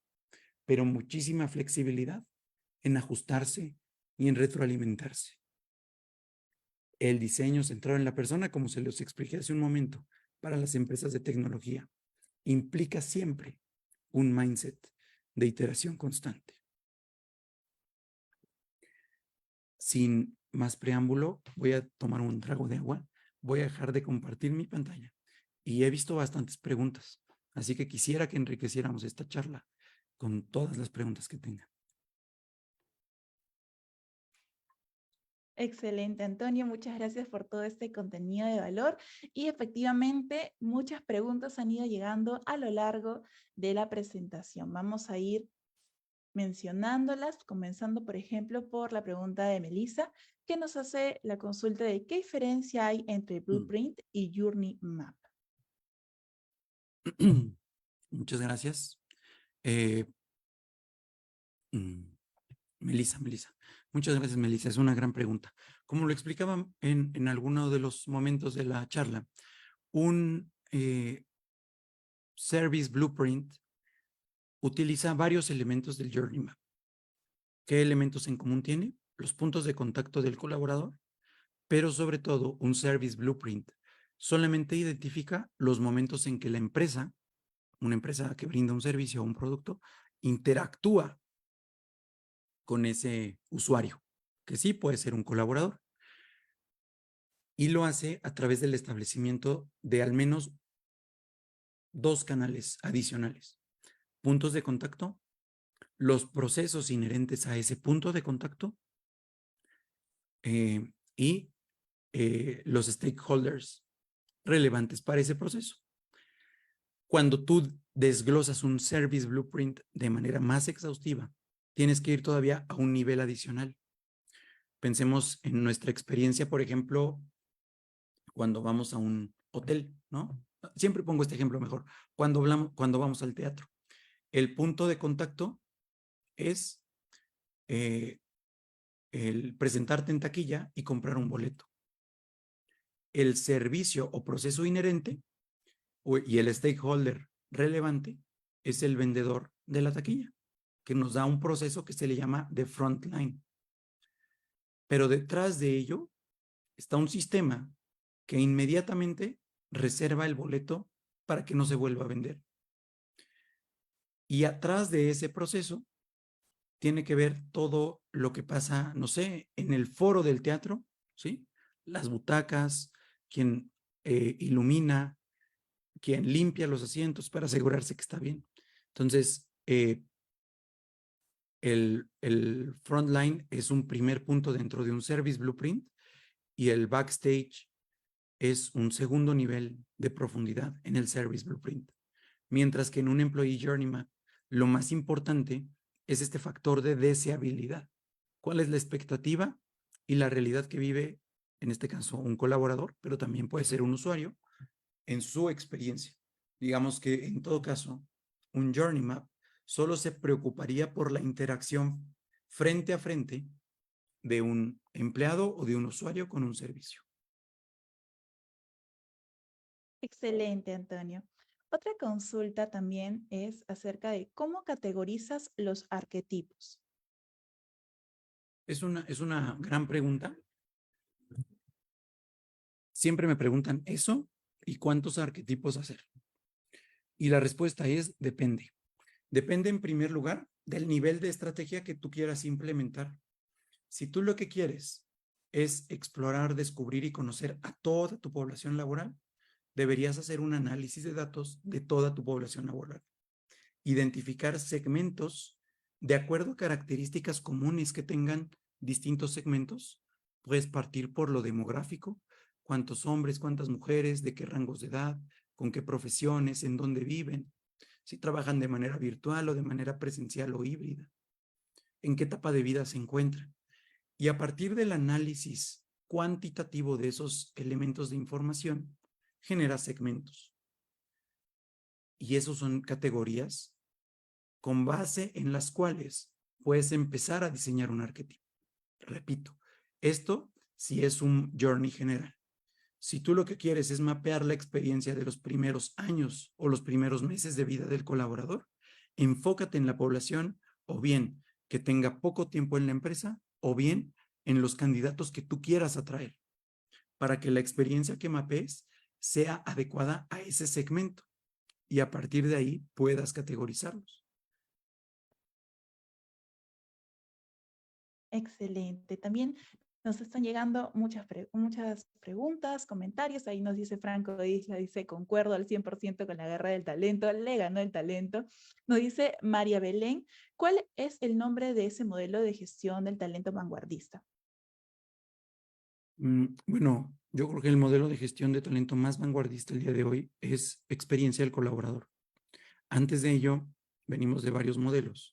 pero muchísima flexibilidad en ajustarse y en retroalimentarse. El diseño centrado en la persona, como se los expliqué hace un momento, para las empresas de tecnología, implica siempre un mindset de iteración constante. Sin más preámbulo, voy a tomar un trago de agua, voy a dejar de compartir mi pantalla y he visto bastantes preguntas, así que quisiera que enriqueciéramos esta charla con todas las preguntas que tengan. Excelente, Antonio. Muchas gracias por todo este contenido de valor. Y efectivamente, muchas preguntas han ido llegando a lo largo de la presentación. Vamos a ir mencionándolas, comenzando, por ejemplo, por la pregunta de Melissa, que nos hace la consulta de qué diferencia hay entre Blueprint y Journey Map. Muchas gracias. Melissa. Muchas gracias, Melissa. Es una gran pregunta. Como lo explicaba en alguno de los momentos de la charla, un Service Blueprint utiliza varios elementos del Journey Map. ¿Qué elementos en común tiene? Los puntos de contacto del colaborador, pero sobre todo un Service Blueprint solamente identifica los momentos en que la empresa, una empresa que brinda un servicio o un producto, interactúa con ese usuario, que sí puede ser un colaborador. Y lo hace a través del establecimiento de al menos 2 canales adicionales. Puntos de contacto, los procesos inherentes a ese punto de contacto y los stakeholders relevantes para ese proceso. Cuando tú desglosas un Service Blueprint de manera más exhaustiva, tienes que ir todavía a un nivel adicional. Pensemos en nuestra experiencia, por ejemplo, cuando vamos a un hotel, ¿no? Siempre pongo este ejemplo mejor. Cuando vamos al teatro, el punto de contacto es el presentarte en taquilla y comprar un boleto. El servicio o proceso inherente y el stakeholder relevante es el vendedor de la taquilla, que nos da un proceso que se le llama de frontline. Pero detrás de ello está un sistema que inmediatamente reserva el boleto para que no se vuelva a vender. Y atrás de ese proceso tiene que ver todo lo que pasa, no sé, en el foro del teatro, ¿sí? Las butacas, quien ilumina, quien limpia los asientos para asegurarse que está bien. Entonces, El frontline es un primer punto dentro de un service blueprint y el backstage es un segundo nivel de profundidad en el service blueprint. Mientras que en un employee journey map, lo más importante es este factor de deseabilidad. ¿Cuál es la expectativa y la realidad que vive, en este caso, un colaborador, pero también puede ser un usuario, en su experiencia? Digamos que en todo caso, un journey map solo se preocuparía por la interacción frente a frente de un empleado o de un usuario con un servicio. Excelente, Antonio. Otra consulta también es acerca de cómo categorizas los arquetipos. Es una gran pregunta. Siempre me preguntan eso y cuántos arquetipos hacer. Y la respuesta es depende. Depende en primer lugar del nivel de estrategia que tú quieras implementar. Si tú lo que quieres es explorar, descubrir y conocer a toda tu población laboral, deberías hacer un análisis de datos de toda tu población laboral. Identificar segmentos de acuerdo a características comunes que tengan distintos segmentos. Puedes partir por lo demográfico, cuántos hombres, cuántas mujeres, de qué rangos de edad, con qué profesiones, en dónde viven, si trabajan de manera virtual o de manera presencial o híbrida, en qué etapa de vida se encuentran. Y a partir del análisis cuantitativo de esos elementos de información, genera segmentos. Y esos son categorías con base en las cuales puedes empezar a diseñar un arquetipo. Repito, esto sí es un journey general. Si tú lo que quieres es mapear la experiencia de los primeros años o los primeros meses de vida del colaborador, enfócate en la población o bien que tenga poco tiempo en la empresa o bien en los candidatos que tú quieras atraer para que la experiencia que mapees sea adecuada a ese segmento y a partir de ahí puedas categorizarlos. Excelente. También nos están llegando muchas preguntas, comentarios. Ahí nos dice Franco Isla, dice, concuerdo al 100% con la guerra del talento, le ganó el talento. Nos dice María Belén, ¿cuál es el nombre de ese modelo de gestión del talento vanguardista? Bueno, yo creo que el modelo de gestión de talento más vanguardista el día de hoy es experiencia del colaborador. Antes de ello, venimos de varios modelos.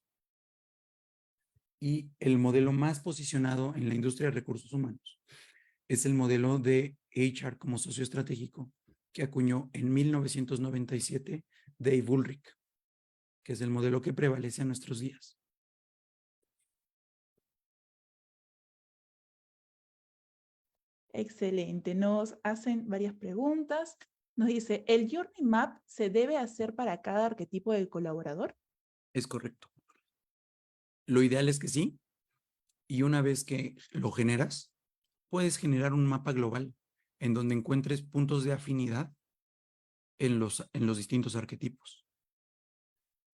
Y el modelo más posicionado en la industria de recursos humanos es el modelo de HR como socio estratégico que acuñó en 1997 Dave Ulrich, que es el modelo que prevalece en nuestros días. Excelente. Nos hacen varias preguntas. Nos dice, ¿el Journey Map se debe hacer para cada arquetipo del colaborador? Es correcto. Lo ideal es que sí, y una vez que lo generas, puedes generar un mapa global en donde encuentres puntos de afinidad en los distintos arquetipos.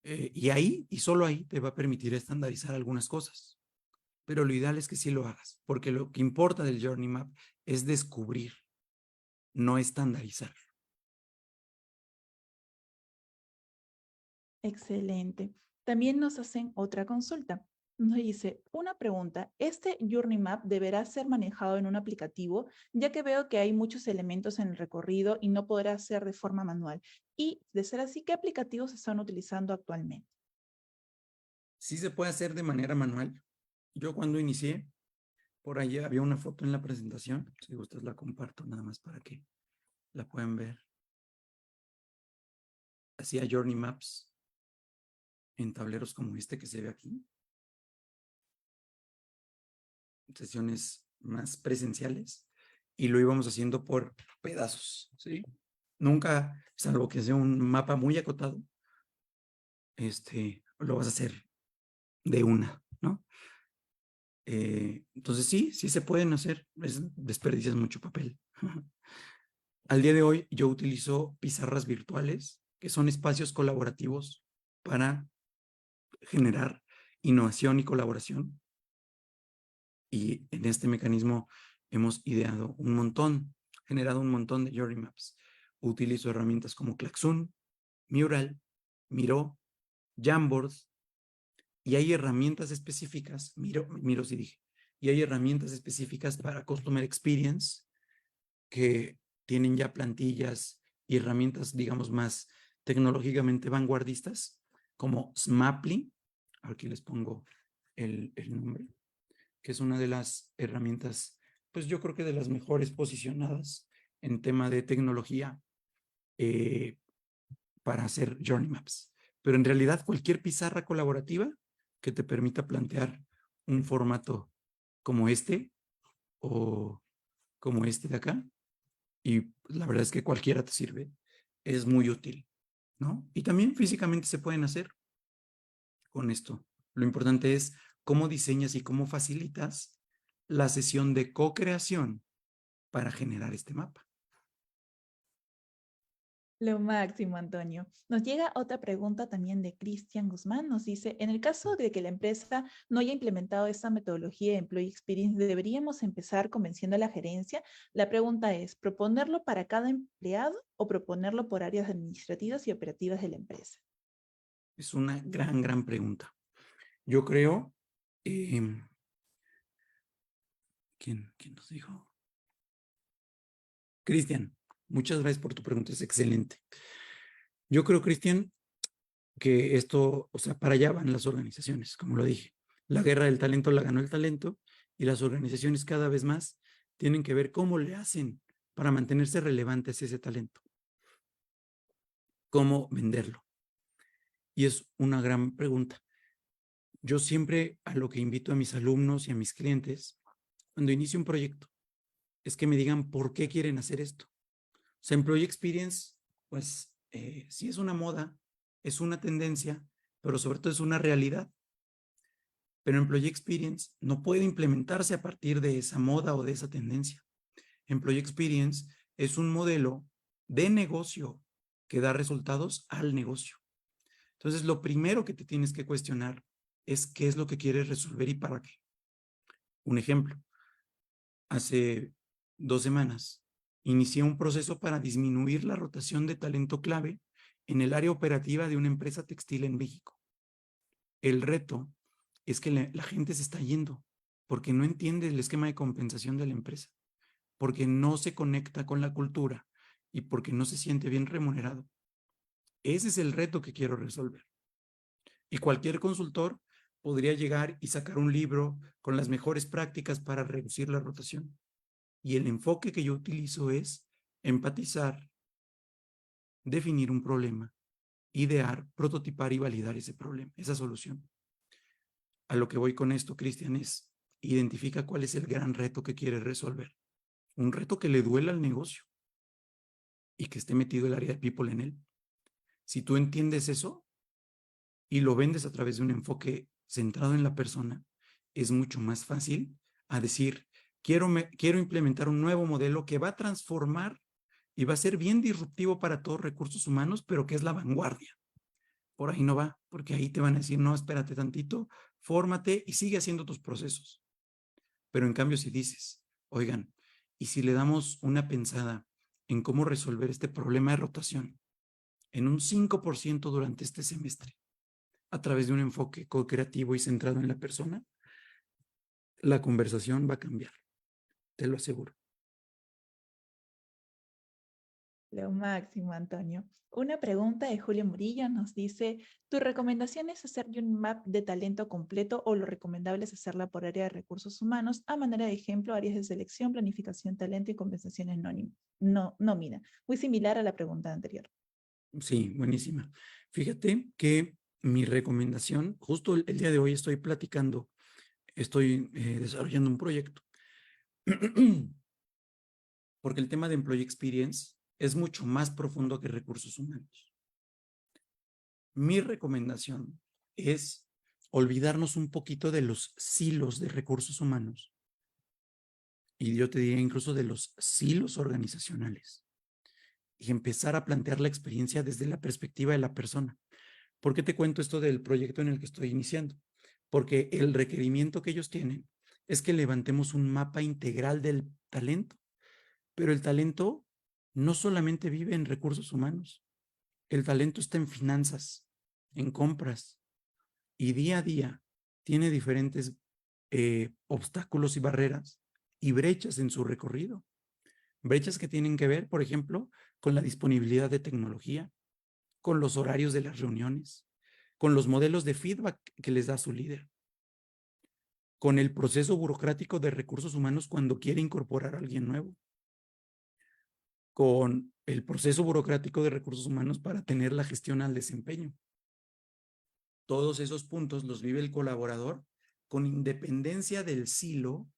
Y ahí, y solo ahí, te va a permitir estandarizar algunas cosas. Pero lo ideal es que sí lo hagas, porque lo que importa del Journey Map es descubrir, no estandarizar. Excelente. También nos hacen otra consulta. Nos dice, una pregunta, ¿este Journey Map deberá ser manejado en un aplicativo, ya que veo que hay muchos elementos en el recorrido y no podrá ser de forma manual? Y, de ser así, ¿qué aplicativos se están utilizando actualmente? Sí se puede hacer de manera manual. Yo cuando inicié, por ahí había una foto en la presentación. Si gustas la comparto nada más para que la puedan ver. Hacía Journey Maps en tableros como este que se ve aquí. Sesiones más presenciales y lo íbamos haciendo por pedazos, ¿sí? Nunca, salvo que sea un mapa muy acotado, lo vas a hacer de una, ¿no? Entonces sí se pueden hacer, desperdicias mucho papel. Al día de hoy yo utilizo pizarras virtuales, que son espacios colaborativos para generar innovación y colaboración. Y en este mecanismo hemos ideado un montón, generado un montón de Journey Maps. Utilizo herramientas como Klaxoon, Mural, Miro, Jamboard Y hay herramientas específicas, miro si dije, y hay herramientas específicas para Customer Experience que tienen ya plantillas y herramientas, digamos, más tecnológicamente vanguardistas, como Smaply, aquí les pongo el nombre, que es una de las herramientas, pues yo creo que de las mejores posicionadas en tema de tecnología eh, para hacer journey maps. Pero en realidad cualquier pizarra colaborativa que te permita plantear un formato como este o como este de acá, y la verdad es que cualquiera te sirve, es muy útil, ¿no? Y también físicamente se pueden hacer con esto. Lo importante es cómo diseñas y cómo facilitas la sesión de co-creación para generar este mapa. Lo máximo, Antonio. Nos llega otra pregunta también de Cristian Guzmán. Nos dice, en el caso de que la empresa no haya implementado esta metodología de Employee Experience, ¿deberíamos empezar convenciendo a la gerencia? La pregunta es, ¿proponerlo para cada empleado o proponerlo por áreas administrativas y operativas de la empresa? Es una gran pregunta. Yo creo, ¿quién nos dijo? Cristian, muchas gracias por tu pregunta, es excelente. Yo creo, Cristian, que esto, o sea, para allá van las organizaciones, como lo dije. La guerra del talento la ganó el talento y las organizaciones cada vez más tienen que ver cómo le hacen para mantenerse relevantes ese talento, cómo venderlo. Y es una gran pregunta. Yo siempre a lo que invito a mis alumnos y a mis clientes, cuando inicio un proyecto, es que me digan por qué quieren hacer esto. O sea, Employee Experience, pues sí es una moda, es una tendencia, pero sobre todo es una realidad. Pero Employee Experience no puede implementarse a partir de esa moda o de esa tendencia. Employee Experience es un modelo de negocio que da resultados al negocio. Entonces, lo primero que te tienes que cuestionar es qué es lo que quieres resolver y para qué. Un ejemplo, hace 2 semanas inicié un proceso para disminuir la rotación de talento clave en el área operativa de una empresa textil en México. El reto es que la gente se está yendo porque no entiende el esquema de compensación de la empresa, porque no se conecta con la cultura y porque no se siente bien remunerado. Ese es el reto que quiero resolver. Y cualquier consultor podría llegar y sacar un libro con las mejores prácticas para reducir la rotación. Y el enfoque que yo utilizo es empatizar, definir un problema, idear, prototipar y validar ese problema, esa solución. A lo que voy con esto, Cristian, es identifica cuál es el gran reto que quieres resolver. Un reto que le duela al negocio y que esté metido el área de people en él. Si tú entiendes eso y lo vendes a través de un enfoque centrado en la persona, es mucho más fácil a decir, quiero implementar un nuevo modelo que va a transformar y va a ser bien disruptivo para todos recursos humanos, pero que es la vanguardia. Por ahí no va, porque ahí te van a decir, no, espérate tantito, fórmate y sigue haciendo tus procesos. Pero en cambio, si dices, oigan, ¿y si le damos una pensada en cómo resolver este problema de rotación en un 5% durante este semestre, a través de un enfoque co-creativo y centrado en la persona? La conversación va a cambiar, te lo aseguro. Lo máximo, Antonio. Una pregunta de Julio Murillo nos dice, ¿tu recomendación es hacer un map de talento completo o lo recomendable es hacerla por área de recursos humanos? A manera de ejemplo, áreas de selección, planificación, talento y compensaciones nómina. Muy similar a la pregunta anterior. Sí, buenísima. Fíjate que mi recomendación, justo el día de hoy estoy platicando, estoy desarrollando un proyecto, porque el tema de Employee Experience es mucho más profundo que recursos humanos. Mi recomendación es olvidarnos un poquito de los silos de recursos humanos y yo te diría incluso de los silos organizacionales y empezar a plantear la experiencia desde la perspectiva de la persona. ¿Por qué te cuento esto del proyecto en el que estoy iniciando? Porque el requerimiento que ellos tienen es que levantemos un mapa integral del talento, pero el talento no solamente vive en recursos humanos, el talento está en finanzas, en compras, y día a día tiene diferentes obstáculos y barreras y brechas en su recorrido. Brechas que tienen que ver, por ejemplo, con la disponibilidad de tecnología, con los horarios de las reuniones, con los modelos de feedback que les da su líder, con el proceso burocrático de recursos humanos cuando quiere incorporar a alguien nuevo, con el proceso burocrático de recursos humanos para tener la gestión al desempeño. Todos esos puntos los vive el colaborador con independencia del silo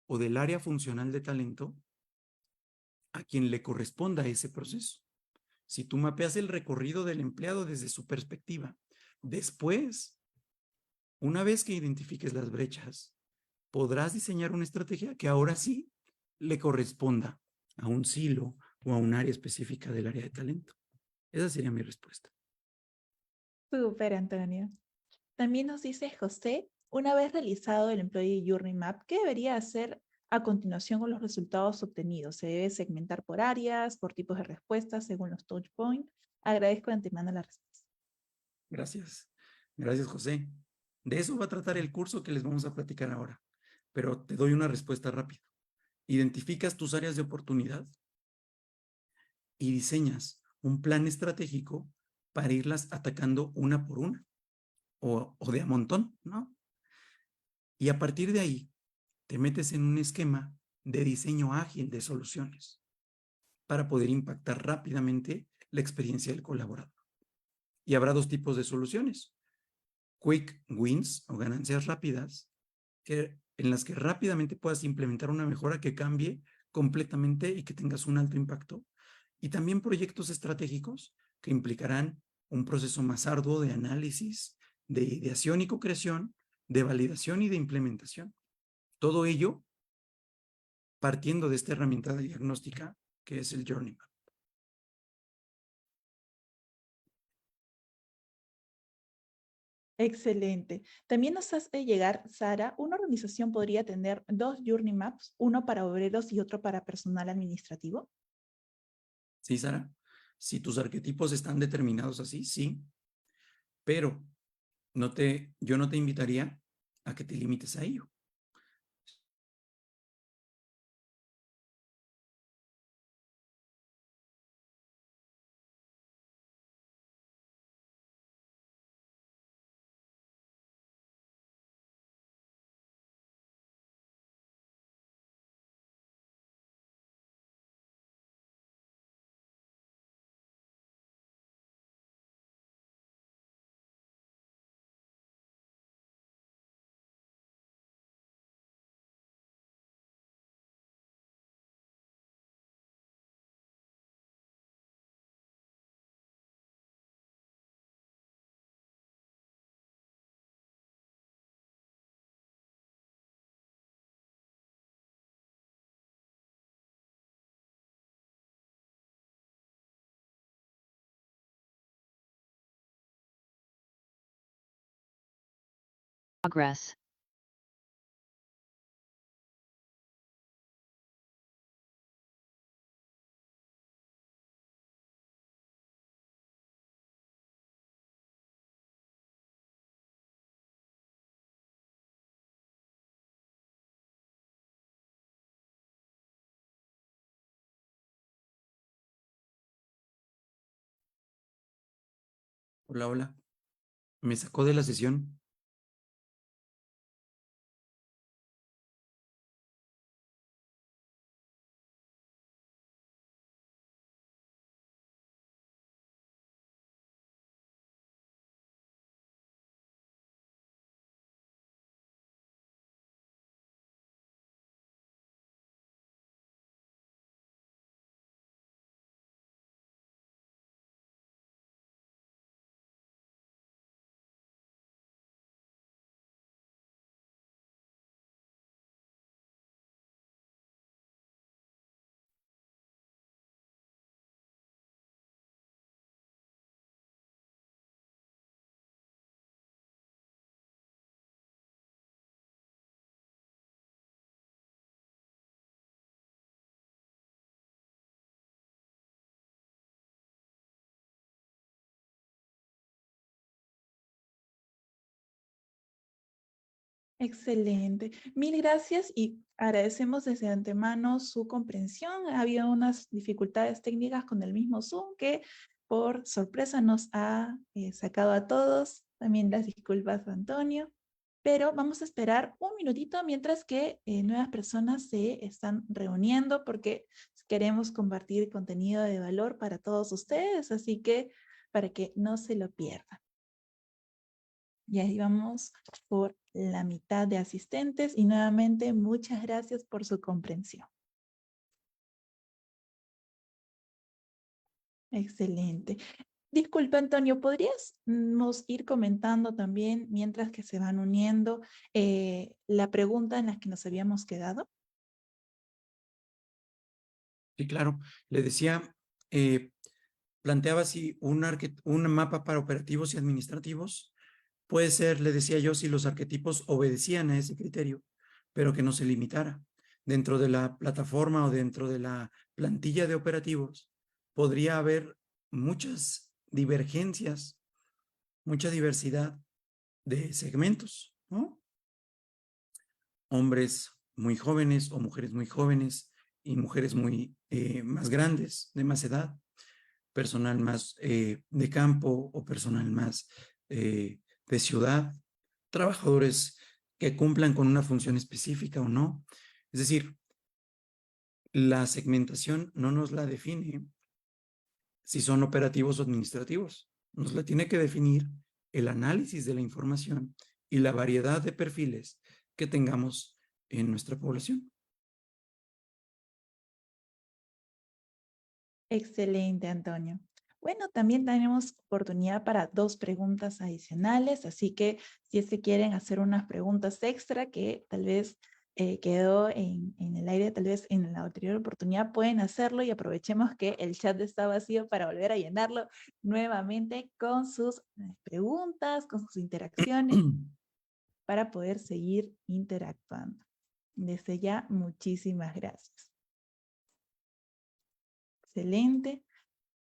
o del área funcional de talento a quien le corresponda ese proceso. Si tú mapeas el recorrido del empleado desde su perspectiva, después, una vez que identifiques las brechas, podrás diseñar una estrategia que ahora sí le corresponda a un silo o a un área específica del área de talento. Esa sería mi respuesta. Súper, Antonio. También nos dice José, una vez realizado el Employee Journey Map, ¿qué debería hacer a continuación con los resultados obtenidos? ¿Se debe segmentar por áreas, por tipos de respuestas, según los touch points? Agradezco de antemano la respuesta. Gracias. Gracias, José. De eso va a tratar el curso que les vamos a platicar ahora, pero te doy una respuesta rápida. Identificas tus áreas de oportunidad y diseñas un plan estratégico para irlas atacando una por una o de a montón, ¿no? Y a partir de ahí, te metes en un esquema de diseño ágil de soluciones para poder impactar rápidamente la experiencia del colaborador. Y habrá dos tipos de soluciones: quick wins o ganancias rápidas, en las que rápidamente puedas implementar una mejora que cambie completamente y que tengas un alto impacto. Y también proyectos estratégicos que implicarán un proceso más arduo de análisis, de ideación y co-creación, de validación y de implementación. Todo ello partiendo de esta herramienta de diagnóstica que es el Journey Map. Excelente. También nos hace llegar, Sara, una organización podría tener dos Journey Maps, uno para obreros y otro para personal administrativo. ¿Sí, Sara? Si tus arquetipos están determinados así, sí, pero yo no te invitaría a que te limites a ello. Progress. Hola, hola. Me sacó de la sesión. Excelente. Mil gracias y agradecemos desde antemano su comprensión. Había unas dificultades técnicas con el mismo Zoom que por sorpresa nos ha sacado a todos. También las disculpas, Antonio. Pero vamos a esperar un minutito mientras que nuevas personas se están reuniendo porque queremos compartir contenido de valor para todos ustedes, así que para que no se lo pierdan. Y ahí vamos por la mitad de asistentes y nuevamente muchas gracias por su comprensión. Excelente. Disculpa, Antonio, ¿podríamos ir comentando también, mientras que se van uniendo, la pregunta en la que nos habíamos quedado? Sí, claro. Le decía, planteaba si un mapa para operativos y administrativos puede ser, le decía yo, si los arquetipos obedecían a ese criterio, pero que no se limitara. Dentro de la plataforma o dentro de la plantilla de operativos, podría haber muchas divergencias, mucha diversidad de segmentos, ¿no? Hombres muy jóvenes o mujeres muy jóvenes y mujeres muy más grandes, de más edad, personal más de campo o personal más de ciudad, trabajadores que cumplan con una función específica o no. Es decir, la segmentación no nos la define si son operativos o administrativos. Nos la tiene que definir el análisis de la información y la variedad de perfiles que tengamos en nuestra población. Excelente, Antonio. Bueno, también tenemos oportunidad para 2 preguntas adicionales, así que si es que quieren hacer unas preguntas extra que tal vez quedó en el aire, tal vez en la anterior oportunidad, pueden hacerlo y aprovechemos que el chat está vacío para volver a llenarlo nuevamente con sus preguntas, con sus interacciones, para poder seguir interactuando. Desde ya, muchísimas gracias. Excelente.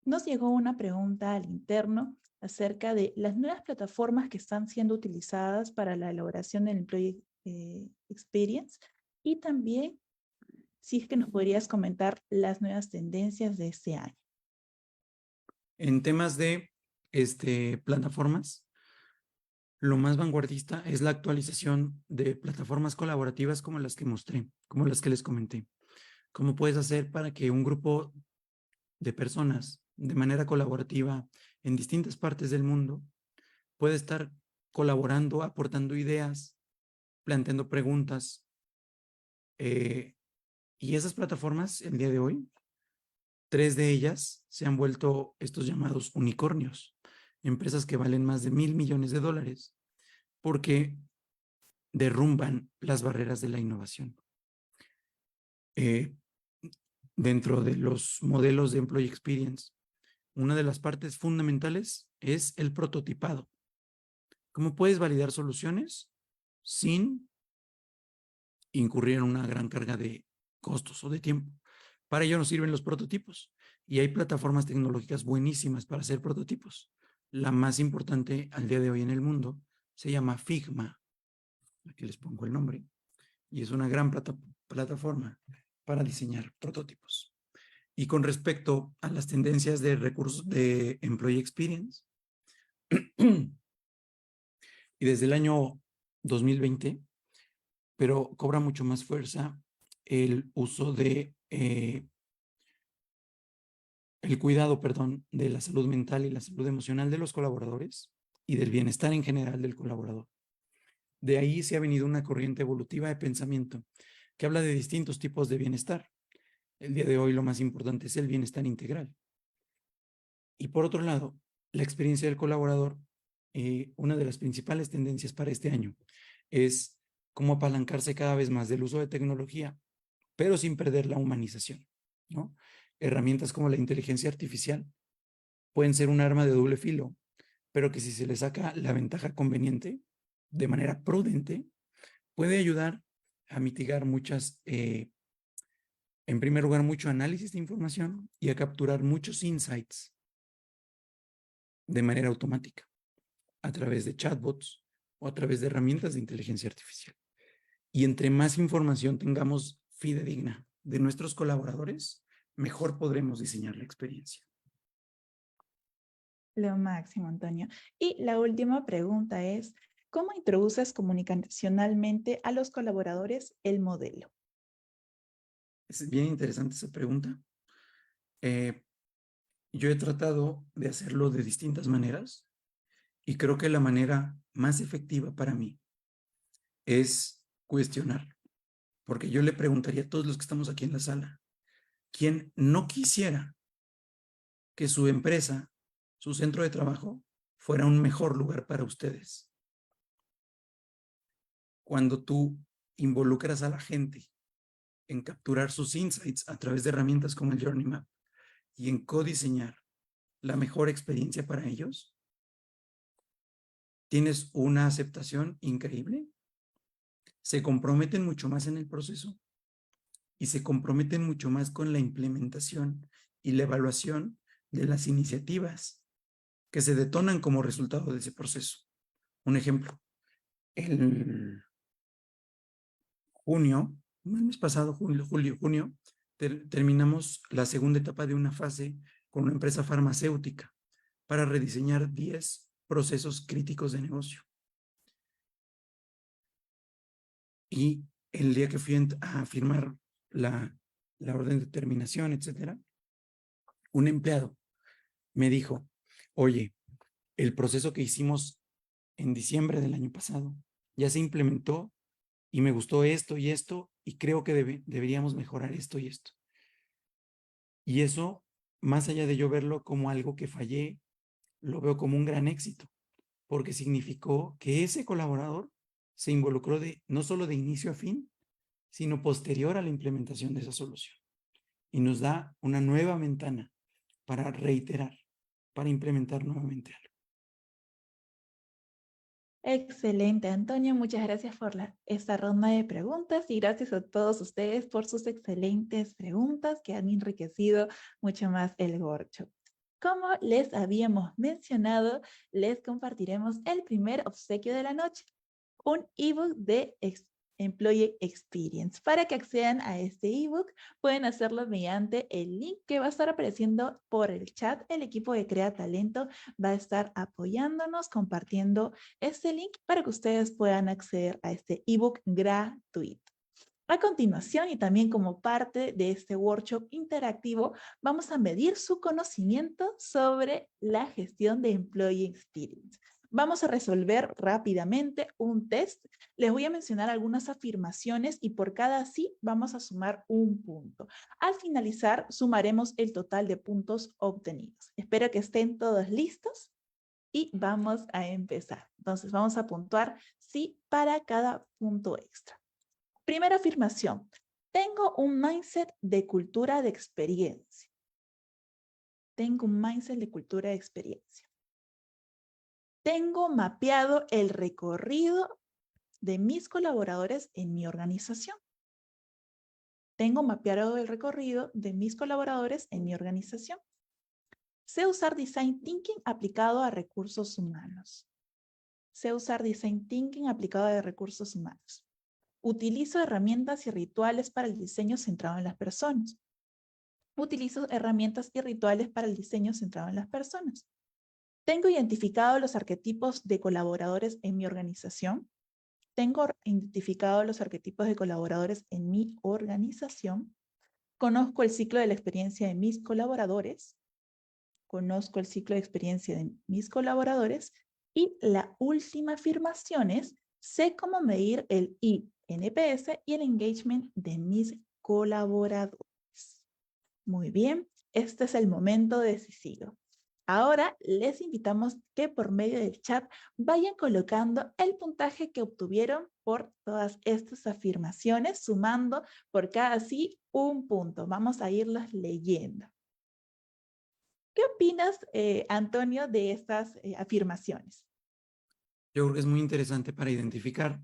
Nos llegó una pregunta al interno acerca de las nuevas plataformas que están siendo utilizadas para la elaboración del Employee Experience y también si es que nos podrías comentar las nuevas tendencias de este año. En temas de plataformas, lo más vanguardista es la actualización de plataformas colaborativas como las que mostré, como las que les comenté. ¿Cómo puedes hacer para que un grupo de personas de manera colaborativa en distintas partes del mundo pueda estar colaborando, aportando ideas, planteando preguntas? Y esas plataformas, el día de hoy, 3 de ellas se han vuelto estos llamados unicornios, empresas que valen más de $1,000 millones porque derrumban las barreras de la innovación. Dentro de los modelos de Employee Experience, una de las partes fundamentales es el prototipado. ¿Cómo puedes validar soluciones sin incurrir en una gran carga de costos o de tiempo? Para ello nos sirven los prototipos y hay plataformas tecnológicas buenísimas para hacer prototipos. La más importante al día de hoy en el mundo se llama Figma. Aquí les pongo el nombre. Y es una gran plataforma para diseñar prototipos. Y con respecto a las tendencias de recursos de Employee Experience, y desde el año 2020, pero cobra mucho más fuerza el uso de, el cuidado, perdón, de la salud mental y la salud emocional de los colaboradores y del bienestar en general del colaborador. De ahí se ha venido una corriente evolutiva de pensamiento que habla de distintos tipos de bienestar. El día de hoy lo más importante es el bienestar integral. Y por otro lado, la experiencia del colaborador, una de las principales tendencias para este año es cómo apalancarse cada vez más del uso de tecnología, pero sin perder la humanización, ¿no? Herramientas como la inteligencia artificial pueden ser un arma de doble filo, pero que si se le saca la ventaja conveniente, de manera prudente, puede ayudar a mitigar en primer lugar, mucho análisis de información y a capturar muchos insights de manera automática a través de chatbots o a través de herramientas de inteligencia artificial. Y entre más información tengamos fidedigna de nuestros colaboradores, mejor podremos diseñar la experiencia. Lo máximo, Antonio. Y la última pregunta es, ¿cómo introduces comunicacionalmente a los colaboradores el modelo? Es bien interesante esa pregunta. Yo he tratado de hacerlo de distintas maneras y creo que la manera más efectiva para mí es cuestionar, porque yo le preguntaría a todos los que estamos aquí en la sala, ¿quién no quisiera que su empresa, su centro de trabajo, fuera un mejor lugar para ustedes? Cuando tú involucras a la gente en capturar sus insights a través de herramientas como el Journey Map y en codiseñar la mejor experiencia para ellos, tienes una aceptación increíble, se comprometen mucho más en el proceso y se comprometen mucho más con la implementación y la evaluación de las iniciativas que se detonan como resultado de ese proceso. Un ejemplo, el junio, el mes pasado, junio, terminamos la segunda etapa de una fase con una empresa farmacéutica para rediseñar 10 procesos críticos de negocio. Y el día que fui a firmar la orden de terminación, etcétera, un empleado me dijo, oye, el proceso que hicimos en diciembre del año pasado ya se implementó y me gustó esto y creo que deberíamos mejorar esto y esto. Y eso, más allá de yo verlo como algo que fallé, lo veo como un gran éxito, porque significó que ese colaborador se involucró no solo de inicio a fin, sino posterior a la implementación de esa solución. Y nos da una nueva ventana para reiterar, para implementar nuevamente algo. Excelente, Antonio. Muchas gracias por esta ronda de preguntas y gracias a todos ustedes por sus excelentes preguntas que han enriquecido mucho más el workshop. Como les habíamos mencionado, les compartiremos el primer obsequio de la noche, un ebook de Employee Experience. Para que accedan a este ebook, pueden hacerlo mediante el link que va a estar apareciendo por el chat. El equipo de Crea Talento va a estar apoyándonos, compartiendo este link para que ustedes puedan acceder a este ebook gratuito. A continuación, y también como parte de este workshop interactivo, vamos a medir su conocimiento sobre la gestión de Employee Experience. Vamos a resolver rápidamente un test. Les voy a mencionar algunas afirmaciones y por cada sí vamos a sumar un punto. Al finalizar, sumaremos el total de puntos obtenidos. Espero que estén todos listos y vamos a empezar. Entonces, vamos a puntuar sí para cada punto extra. Primera afirmación. Tengo un mindset de cultura de experiencia. Tengo un mindset de cultura de experiencia. Tengo mapeado el recorrido de mis colaboradores en mi organización. Tengo mapeado el recorrido de mis colaboradores en mi organización. Sé usar Design Thinking aplicado a recursos humanos. Sé usar Design Thinking aplicado a recursos humanos. Utilizo herramientas y rituales para el diseño centrado en las personas. Utilizo herramientas y rituales para el diseño centrado en las personas. Tengo identificado los arquetipos de colaboradores en mi organización. Tengo identificado los arquetipos de colaboradores en mi organización. Conozco el ciclo de la experiencia de mis colaboradores. Conozco el ciclo de experiencia de mis colaboradores. Y la última afirmación es, sé cómo medir el NPS y el engagement de mis colaboradores. Muy bien, este es el momento decisivo. Ahora les invitamos que por medio del chat vayan colocando el puntaje que obtuvieron por todas estas afirmaciones, sumando por cada sí un punto. Vamos a irlos leyendo. ¿Qué opinas, Antonio, de estas afirmaciones? Yo creo que es muy interesante para identificar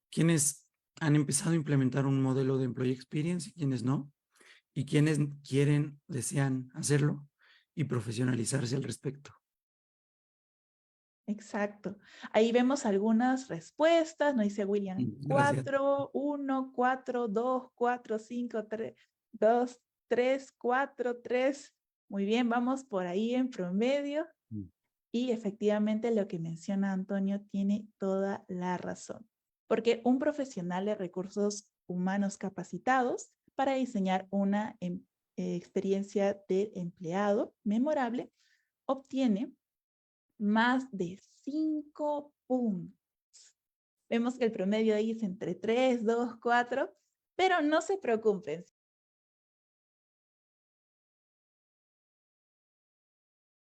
quiénes han empezado a implementar un modelo de Employee Experience y quiénes no, y quiénes desean hacerlo y profesionalizarse al respecto. Exacto. Ahí vemos algunas respuestas, nos dice William, Gracias. 4, 1, 4, 2, 4, 5, 3, 2, 3, 4, 3. Muy bien, vamos por ahí en promedio. Y efectivamente lo que menciona Antonio tiene toda la razón. Porque un profesional de recursos humanos capacitados para diseñar una experiencia de empleado memorable obtiene más de 5 puntos. Vemos que el promedio ahí es entre 3, 2, 4, pero no se preocupen.